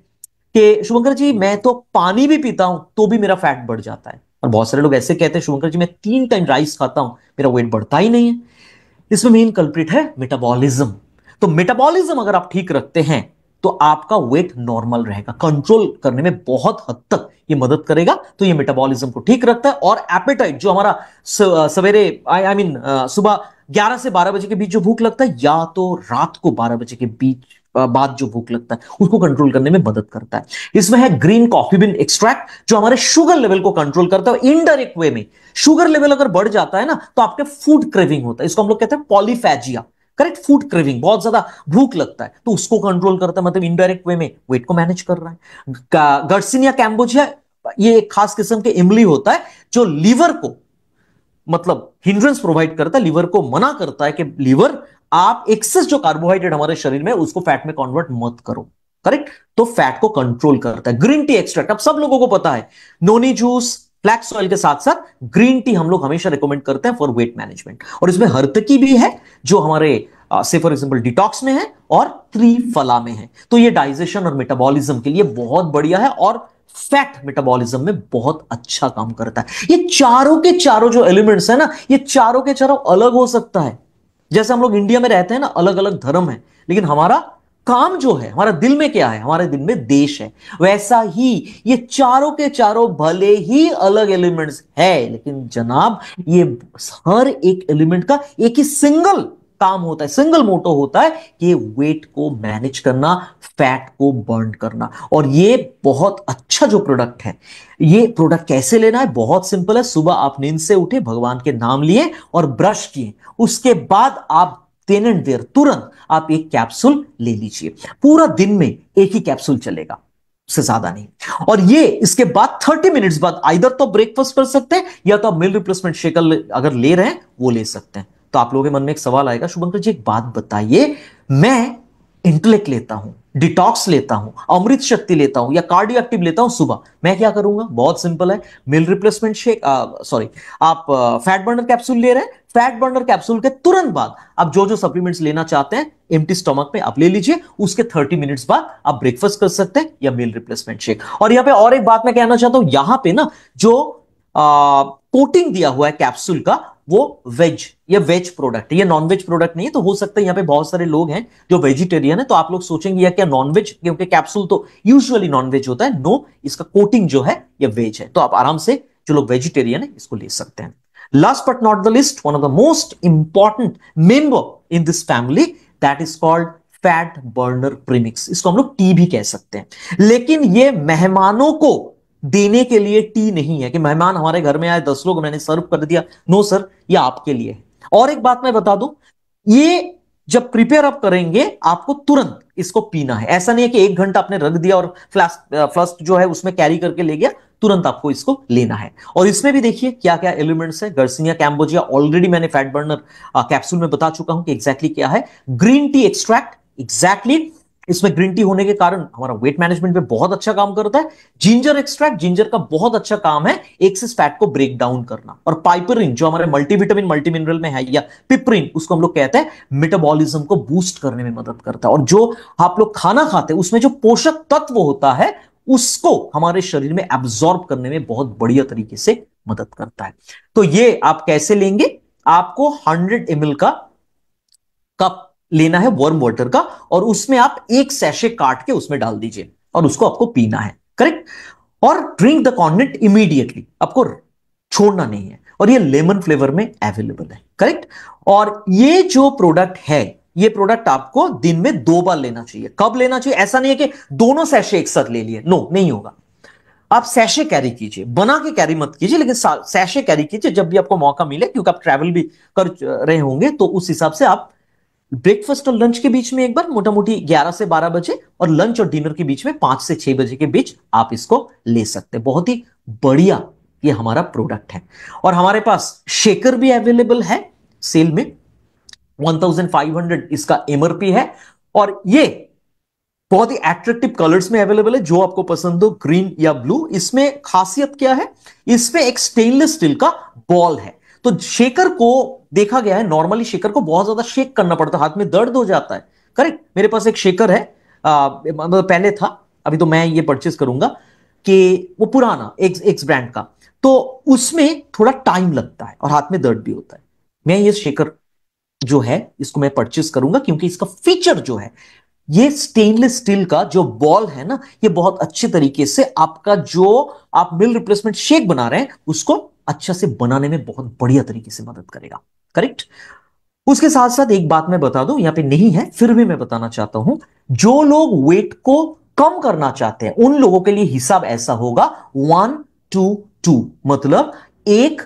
कि शुभंकर जी, मैं तो पानी भी पीता हूं तो भी मेरा फैट बढ़ जाता है। और बहुत सारे लोग ऐसे कहते हैं, शुभंकर जी, मैं 3 टाइम राइस खाता हूं, मेरा वेट बढ़ता ही नहीं है। इसमें मेन कल्प्रिट है मेटाबॉलिज्म। तो मेटाबॉलिज्म अगर आप ठीक रखते हैं तो आपका वेट नॉर्मल रहेगा, कंट्रोल करने में बहुत हद तक ये मदद करेगा। तो ये मेटाबॉलिज्म को ठीक रखता है। और एपेटाइट, जो हमारा सवेरे आई मीन सुबह 11 से 12 बजे के बीच जो भूख लगता है, या तो रात को 12 बजे के बीच बाद जो भूख लगता है, उसको कंट्रोल करने में मदद करता है। इसमें है ग्रीन कॉफी बीन एक्सट्रैक्ट, जो हमारे शुगर लेवल को कंट्रोल करता है। इनडायरेक्ट वे में शुगर लेवल अगर बढ़ जाता है ना, तो आपके फूड क्रेविंग होता है, इसको हम लोग कहते हैं पॉलीफैजिया। करेक्ट? फूड क्रेविंग, बहुत ज्यादा भूख लगता है, तो उसको कंट्रोल करता है, मतलब इनडायरेक्ट वे में वेट को मैनेज कर रहा है। गर्सिनिया कैम्बोजिया, ये एक खास किस्म के इमली होता है, जो लीवर को, मतलब हिंड्रेंस प्रोवाइड करता है, लीवर को मना करता है कि लीवर, आप एक्सेस जो कार्बोहाइड्रेट हमारे शरीर में, उसको फैट में कन्वर्ट मत करो। करेक्ट? तो फैट को कंट्रोल करता है। ग्रीन टी एक्सट्रैक्ट, अब सब लोगों को पता है, नोनी जूस, फ्लैक्स ऑयल के साथ साथ ग्रीन टी हम लोग हमेशा रिकमेंड करते हैं फॉर वेट मैनेजमेंट। और इसमें हर्तकी भी है, जो हमारे से फॉर एग्जांपल डिटॉक्स में है, और त्रिफला में है। तो ये डाइजेशन और मेटाबॉलिज्म के लिए बहुत बढ़िया है, और फैट मेटाबॉलिज्म में बहुत अच्छा काम करता है। ये चारों के चारों जो एलिमेंट्स है ना, ये चारों के चारों अलग हो सकता है। जैसे हम लोग इंडिया में रहते हैं ना, अलग अलग धर्म है, लेकिन हमारा काम जो है, हमारा दिल में क्या है, हमारे दिल में देश है। वैसा ही ये चारों के चारों भले ही अलग एलिमेंट्स है, लेकिन जनाब ये हर एक एलिमेंट का एक ही सिंगल काम होता है, सिंगल मोटो होता है कि वेट को मैनेज करना, फैट को बर्न करना। और ये बहुत अच्छा जो प्रोडक्ट है, ये प्रोडक्ट कैसे लेना है? बहुत सिंपल है। सुबह आप नींद से उठे, भगवान के नाम लिए और ब्रश किए, उसके बाद आप देन एंड देयर तुरंत आप एक कैप्सूल ले लीजिए। पूरा दिन में एक ही कैप्सूल चलेगा, उससे ज्यादा नहीं। और ये इसके बाद 30 मिनट्स बाद आइदर तो ब्रेकफास्ट कर सकते हैं, या तो आप मील रिप्लेसमेंट शेकर अगर ले रहे हैं वो ले सकते हैं। तो आप लोगों के मन में एक सवाल आएगा, शुभंकर जी एक बात बताइए, मैं इंटेलेक्ट लेता हूं, डिटॉक्स लेता हूं, अमृत शक्ति लेता हूं, या कार्डियो एक्टिव लेता हूं सुबह, मैं क्या करूंगा? बहुत सिंपल है, मील रिप्लेसमेंट शेक, सॉरी, आप फैट बर्नर कैप्सूल ले रहे हैं, फैट बर्नर कैप्सूल के तुरंत बाद आप जो जो सप्लीमेंट्स लेना चाहते हैं एम्प्टी स्टमक में आप ले लीजिए। उसके 30 मिनट्स बाद आप ब्रेकफास्ट कर सकते हैं या मील रिप्लेसमेंट शेक। और यहां पे और एक बात मैं कहना चाहता हूं, यहां पे ना जो कोटिंग दिया हुआ है कैप्सूल का, वो वेज, ये वेज प्रोडक्ट है, ये नॉन वेज प्रोडक्ट नहीं है। तो हो सकता है यहाँ पे बहुत सारे लोग हैं जो वेजिटेरियन है, तो आप लोग सोचेंगे क्या नॉन वेज, क्योंकि कैप्सूल तो यूजुअली नॉन वेज होता है। नो, इसका कोटिंग जो है ये वेज है, तो आप आराम से जो लोग वेजिटेरियन है इसको ले सकते हैं। Last but not the list, one of the most important member in this family, that is called fat burner premix. इसको हम लोग टी भी कह सकते हैं, लेकिन ये मेहमानों को देने के लिए टी नहीं है कि मेहमान हमारे घर में आए 10 लोग मैंने सर्व कर दिया। नो सर, ये आपके लिए है। और एक बात मैं बता दूं, ये जब प्रिपेयर अप करेंगे आपको तुरंत इसको पीना है। ऐसा नहीं है कि 1 घंटा आपने रख दिया और फ्लास्क जो है उसमें कैरी करके ले गया, तुरंत आपको इसको लेना है। और इसमें भी देखिए क्या क्या एलिमेंट्स है। गर्सिनिया कैम्बोजिया ऑलरेडी मैंने फैट बर्नर कैप्सूल में बता चुका हूं कि एग्जैक्टली क्या है। ग्रीन टी एक्सट्रैक्ट, एग्जैक्टली इसमें ग्रीन टी होने के कारण हमारा वेट मैनेजमेंट पे बहुत अच्छा काम करता है। जिंजर एक्सट्रैक्ट, जिंजर का बहुत अच्छा काम है एक्सेस फैट को ब्रेक डाउन करना। और पाइपरिन जो हमारे मल्टीविटामिन मल्टी मिनरल में है, या पिपरिन उसको हम लोग कहते हैं, मेटाबॉलिज्म को बूस्ट करने में मदद करता है। और जो आप लोग खाना खाते हैं उसमें जो पोषक तत्व होता है उसको हमारे शरीर में एब्जॉर्ब करने में बहुत बढ़िया तरीके से मदद करता है। तो ये आप कैसे लेंगे, आपको 100 ml का कप लेना है वार्म वाटर का, और उसमें आप एक सैशे काट के उसमें डाल दीजिए और उसको आपको पीना है, करेक्ट। और ड्रिंक द कॉन्टेंट इमीडिएटली, आपको छोड़ना नहीं है। और ये लेमन फ्लेवर में अवेलेबल है, करेक्ट। और ये जो प्रोडक्ट है, ये प्रोडक्ट आपको दिन में 2 बार लेना चाहिए। कब लेना चाहिए, ऐसा नहीं है कि दोनों सैशे एक साथ ले लिए, नो, नहीं होगा। आप सैशे कैरी कीजिए, बना के कैरी मत कीजिए, लेकिन सैशे कैरी कीजिए जब भी आपको मौका मिले, क्योंकि आप ट्रैवल भी कर रहे होंगे, तो उस हिसाब से आप ब्रेकफास्ट और लंच के बीच में एक बार, मोटा मोटी 11 से 12 बजे, और लंच और डिनर के बीच में 5 से 6 बजे के बीच आप इसको ले सकते हैं। बहुत ही बढ़िया ये हमारा प्रोडक्ट है। और हमारे पास शेकर भी अवेलेबल है सेल में, 1500 इसका एमआरपी है। और ये बहुत ही एट्रैक्टिव कलर्स में अवेलेबल है, जो आपको पसंद हो, ग्रीन या ब्लू। इसमें खासियत क्या है, इसमें एक स्टेनलेस स्टील का बॉल है। तो शेकर को देखा गया है, नॉर्मली शेकर को बहुत ज्यादा शेक करना पड़ता है, हाथ में दर्द हो जाता है, करेक्ट। मेरे पास एक शेकर है, मतलब पहले था, अभी तो मैं ये परचेस करूंगा, कि वो पुराना एक्स ब्रांड का, तो उसमें थोड़ा टाइम लगता है और हाथ में दर्द भी होता है। मैं ये शेकर जो है इसको मैं परचेस करूंगा, क्योंकि इसका फीचर जो है, ये स्टेनलेस स्टील का जो बॉल है ना, ये बहुत अच्छे तरीके से आपका जो आप मिल रिप्लेसमेंट शेक बना रहे हैं उसको अच्छा से बनाने में बहुत बढ़िया तरीके से मदद करेगा, करेक्ट। उसके साथ साथ एक बात मैं बता दूं, यहां पे नहीं है फिर भी मैं बताना चाहता हूं, जो लोग वेट को कम करना चाहते हैं उन लोगों के लिए हिसाब ऐसा होगा 1-2-2, मतलब 1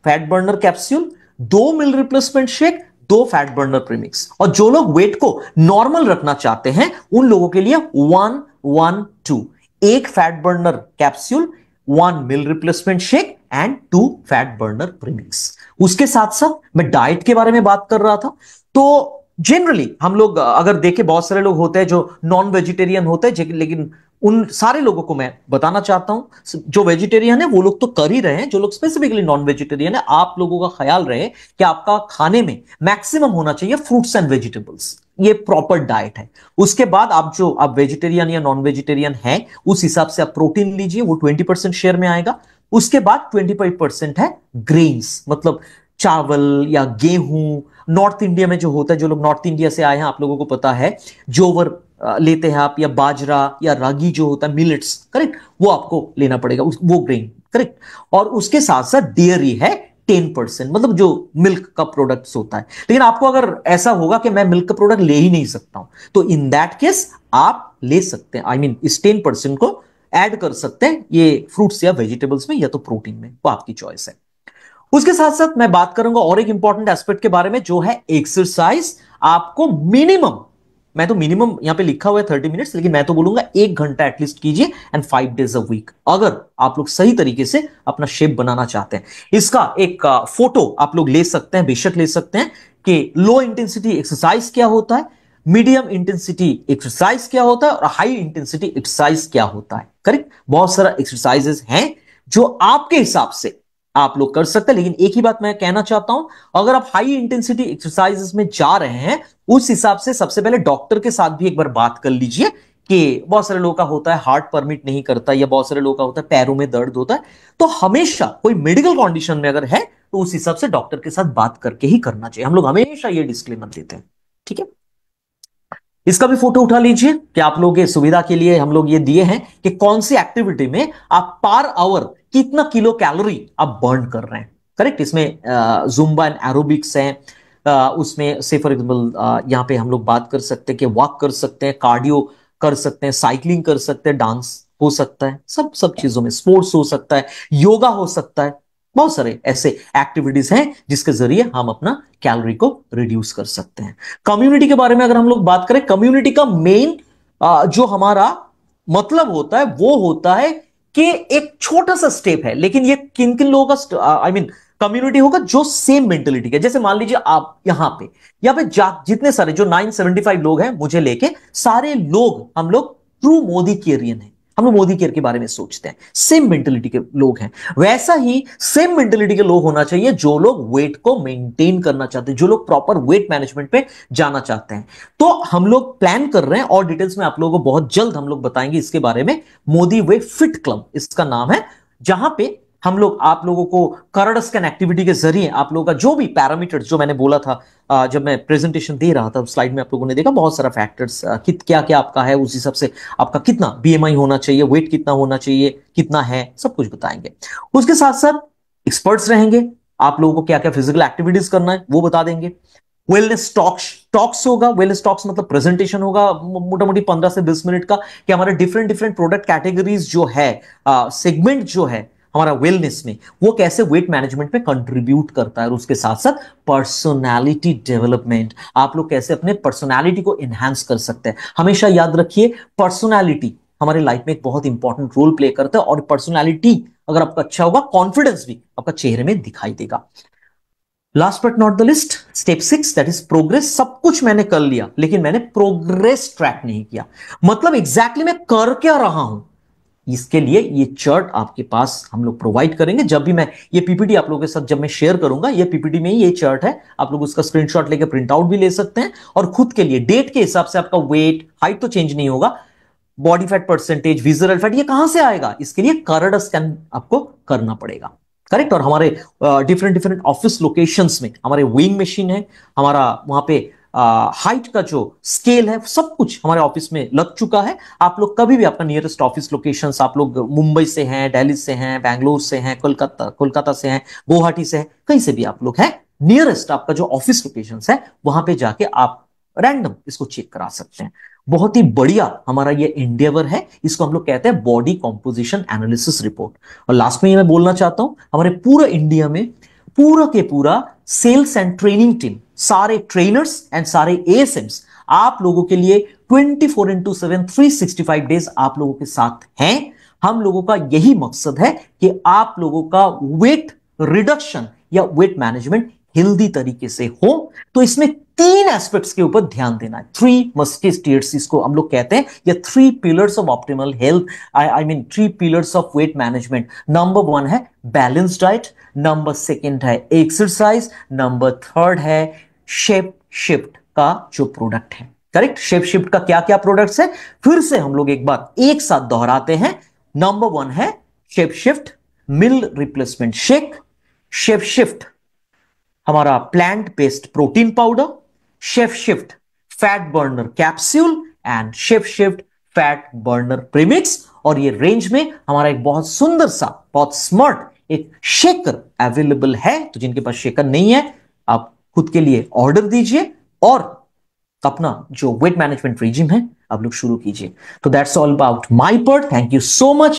fat burner capsule, 2 meal replacement shake, 2 fat burner premix. और जो लोग वेट को नॉर्मल रखना चाहते हैं उन लोगों के लिए 1-1-2, 1 fat burner capsule, 1 mill replacement shake and 2 fat burner premix. उसके साथ साथ मैं डाइट के बारे में बात कर रहा था। तो जनरली हम लोग अगर देखें, बहुत सारे लोग होते हैं जो नॉन वेजिटेरियन होते हैं, लेकिन उन सारे लोगों को मैं बताना चाहता हूं, जो वेजिटेरियन है वो लोग तो कर ही रहे हैं, जो लोग स्पेसिफिकली नॉन वेजिटेरियन है, आप लोगों का ख्याल रहे कि आपका खाने में मैक्सिमम होना चाहिए फ्रूट्स एंड वेजिटेबल्स। ये प्रॉपर डाइट है। उसके बाद आप वेजिटेरियन या नॉन वेजिटेरियन है, उस हिसाब से आप प्रोटीन लीजिए, वो 20% शेयर में आएगा। उसके बाद 25% है ग्रेन्स, मतलब चावल या गेहूं। नॉर्थ इंडिया में जो होता है, जो लोग नॉर्थ इंडिया से आए हैं, आप लोगों को पता है, जोवर लेते हैं आप, या बाजरा या रागी जो होता है, मिलेट्स, करेक्ट, वो आपको लेना पड़ेगा, वो ग्रेन, करेक्ट। और उसके साथ साथ डेयरी है 10%, मतलब जो मिल्क का प्रोडक्ट्स होता है। लेकिन आपको अगर ऐसा होगा कि मैं मिल्क का प्रोडक्ट ले ही नहीं सकता हूं, तो इन दैट केस आप ले सकते हैं, आई मीन इस 10% को ऐड कर सकते हैं ये फ्रूट्स या वेजिटेबल्स में, या तो प्रोटीन में, वो आपकी चॉइस है। उसके साथ साथ मैं बात करूंगा और एक इंपॉर्टेंट एस्पेक्ट के बारे में, जो है एक्सरसाइज। आपको मिनिमम, मैं तो मिनिमम यहां पे लिखा हुआ है 30 मिनट्स, लेकिन मैं तो बोलूंगा 1 घंटा एटलीस्ट कीजिए, एंड 5 डेज अ वीक, अगर आप लोग सही तरीके से अपना शेप बनाना चाहते हैं। इसका एक फोटो आप लोग ले सकते हैं, बेशक ले सकते हैं, कि लो इंटेंसिटी एक्सरसाइज क्या होता है, मीडियम इंटेंसिटी एक्सरसाइज क्या होता है, और हाई इंटेंसिटी एक्सरसाइज क्या होता है, करेक्ट। बहुत सारा एक्सरसाइजेस हैं जो आपके हिसाब से आप लोग कर सकते हैं। लेकिन एक ही बात मैं कहना चाहता हूं, अगर आप हाई इंटेंसिटी एक्सरसाइजेस में जा रहे हैं, उस हिसाब से सबसे पहले डॉक्टर के साथ भी एक बार बात कर लीजिए कि बहुत सारे लोगों का होता है हार्ट परमिट नहीं करता, या बहुत सारे लोगों का होता है पैरों में दर्द होता है, तो हमेशा कोई मेडिकल कंडीशन में अगर है तो उस हिसाब से डॉक्टर के साथ बात करके ही करना चाहिए। हम लोग हमेशा ये डिस्क्लेमर देते हैं, ठीक है। इसका भी फोटो उठा लीजिए कि आप लोगों के सुविधा के लिए हम लोग ये दिए हैं कि कौन सी एक्टिविटी में आप पर आवर कितना किलो कैलोरी आप बर्न कर रहे हैं। करेक्ट। इसमें जुम्बा एंड एरोबिक्स हैं, उसमें से फॉर एग्जाम्पल यहाँ पे हम लोग बात कर सकते हैं कि वॉक कर सकते हैं, कार्डियो कर सकते हैं, साइकिलिंग कर सकते हैं, डांस हो सकता है, सब सब चीजों में, स्पोर्ट्स हो सकता है, योगा हो सकता है। बहुत सारे ऐसे एक्टिविटीज हैं जिसके जरिए हम अपना कैलोरी को रिड्यूस कर सकते हैं। कम्युनिटी के बारे में अगर हम लोग बात करें, कम्युनिटी का मेन जो हमारा मतलब होता है वो होता है कि एक छोटा सा स्टेप है, लेकिन ये किन किन लोगों का आई मीन कम्युनिटी होगा जो सेम मेंटेलिटी के। जैसे मान लीजिए आप यहां पे जितने सारे जो 975 लोग हैं मुझे लेके, सारे लोग हम लोग ट्रू मोदी केयरियन है, हम लोग मोदी केयर के बारे में सोचते हैं, सेम मेंटेलिटी के लोग हैं। वैसा ही सेम मेंटेलिटी के लोग होना चाहिए जो लोग वेट को मेंटेन करना चाहते हैं, जो लोग प्रॉपर वेट मैनेजमेंट पे जाना चाहते हैं। तो हम लोग प्लान कर रहे हैं और डिटेल्स में आप लोगों को बहुत जल्द हम लोग बताएंगे इसके बारे में। मोदी वे फिट क्लब इसका नाम है, जहां पे हम लोग आप लोगों को करड स्कैन एक्टिविटी के जरिए आप लोगों का जो भी पैरामीटर्स जो मैंने बोला था जब मैं प्रेजेंटेशन दे रहा था, स्लाइड में आप लोगों ने देखा बहुत सारा फैक्टर्स क्या क्या आपका है, उस हिसाब से आपका कितना बीएमआई होना चाहिए, वेट कितना होना चाहिए, कितना है, सब कुछ बताएंगे। उसके साथ साथ एक्सपर्ट्स रहेंगे, आप लोगों को क्या क्या फिजिकल एक्टिविटीज करना है वो बता देंगे। वेलनेस टॉक्स टॉक्स होगा, वेलनेस टॉक्स मतलब प्रेजेंटेशन होगा मोटा मोटी 15 से 20 मिनट का, कि हमारे डिफरेंट डिफरेंट प्रोडक्ट कैटेगरीज जो है, सेगमेंट जो है हमारा वेलनेस में, वो कैसे वेट मैनेजमेंट में कंट्रीब्यूट करता है। और उसके साथ साथ पर्सनालिटी डेवलपमेंट, आप लोग कैसे अपने पर्सनालिटी को एनहांस कर सकते हैं। हमेशा याद रखिए पर्सनालिटी हमारे लाइफ में एक बहुत इंपॉर्टेंट रोल प्ले करता है, और पर्सनालिटी अगर आपका अच्छा होगा, कॉन्फिडेंस भी आपका चेहरे में दिखाई देगा। Last but not the list, step 6 that is progress. सब कुछ मैंने कर लिया लेकिन मैंने प्रोग्रेस ट्रैक नहीं किया, मतलब एग्जैक्टली मैं कर क्या रहा हूं। इसके लिए ये चार्ट आपके पास हम लोग प्रोवाइड करेंगे। जब भी मैं ये पीपीटी आप लोगों के साथ जब मैं शेयर करूंगा, ये पीपीटी में ही ये चार्ट है, आप लोग उसका स्क्रीनशॉट लेकर प्रिंट आउट भी ले सकते हैं, और खुद के लिए डेट के हिसाब से आपका वेट हाइट तो चेंज नहीं होगा, body fat percentage, visceral fat, ये कहां से आएगा, इसके लिए करड स्कैन आपको करना पड़ेगा। करेक्ट। और हमारे डिफरेंट डिफरेंट ऑफिस लोकेशंस में हमारे वेइंग मशीन है, हमारा वहां पे हाइट का जो स्केल है, सब कुछ हमारे ऑफिस में लग चुका है। आप लोग कभी भी अपना नियरेस्ट ऑफिस लोकेशंस, आप लोग मुंबई से हैं, दिल्ली से हैं, बैंगलोर से हैं, कोलकाता से हैं, गुवाहाटी से हैं, कहीं से भी आप लोग हैं, नियरेस्ट आपका जो ऑफिस लोकेशंस है वहां पे जाके आप रैंडम इसको चेक करा सकते हैं। बहुत ही बढ़िया हमारा ये एंडेवर है, इसको हम लोग कहते हैं बॉडी कॉम्पोजिशन एनालिसिस रिपोर्ट। और लास्ट में ये मैं बोलना चाहता हूं, हमारे पूरा इंडिया में पूरा के पूरा सेल्स एंड ट्रेनिंग टीम, सारे ट्रेनर्स एंड सारे एएसएम्स आप लोगों के लिए 24/7 365 डेज आप लोगों के साथ हैं। हम लोगों का यही मकसद है कि आप लोगों का वेट रिडक्शन या वेट मैनेजमेंट हेल्दी तरीके से हो। तो इसमें 3 एस्पेक्ट्स के ऊपर ध्यान देना है, 3 मस्केटियर्स इसको हम लोग कहते हैं, या 3 pillars of optimal health, I mean 3 pillars of weight management. Number 1 है बैलेंस डाइट, नंबर 2 है एक्सरसाइज, नंबर 3 है शेप शिफ्ट का जो प्रोडक्ट है। करेक्ट। शेप शिफ्ट का क्या क्या प्रोडक्ट्स है, फिर से हम लोग एक बार एक साथ दोहराते हैं। नंबर 1 है शेप शिफ्ट मिल रिप्लेसमेंट शेक, शेप शिफ्ट हमारा plant based protein powder, chef shift fat burner capsule, and chef shift fat burner premix. और ये रेंज में हमारा एक बहुत सुंदर सा, बहुत स्मार्ट एक शेकर अवेलेबल है। तो जिनके पास शेकर नहीं है, आप खुद के लिए ऑर्डर दीजिए और अपना जो वेट मैनेजमेंट रेजिम है आप लोग शुरू कीजिए। तो that's all about my part. Thank you so much.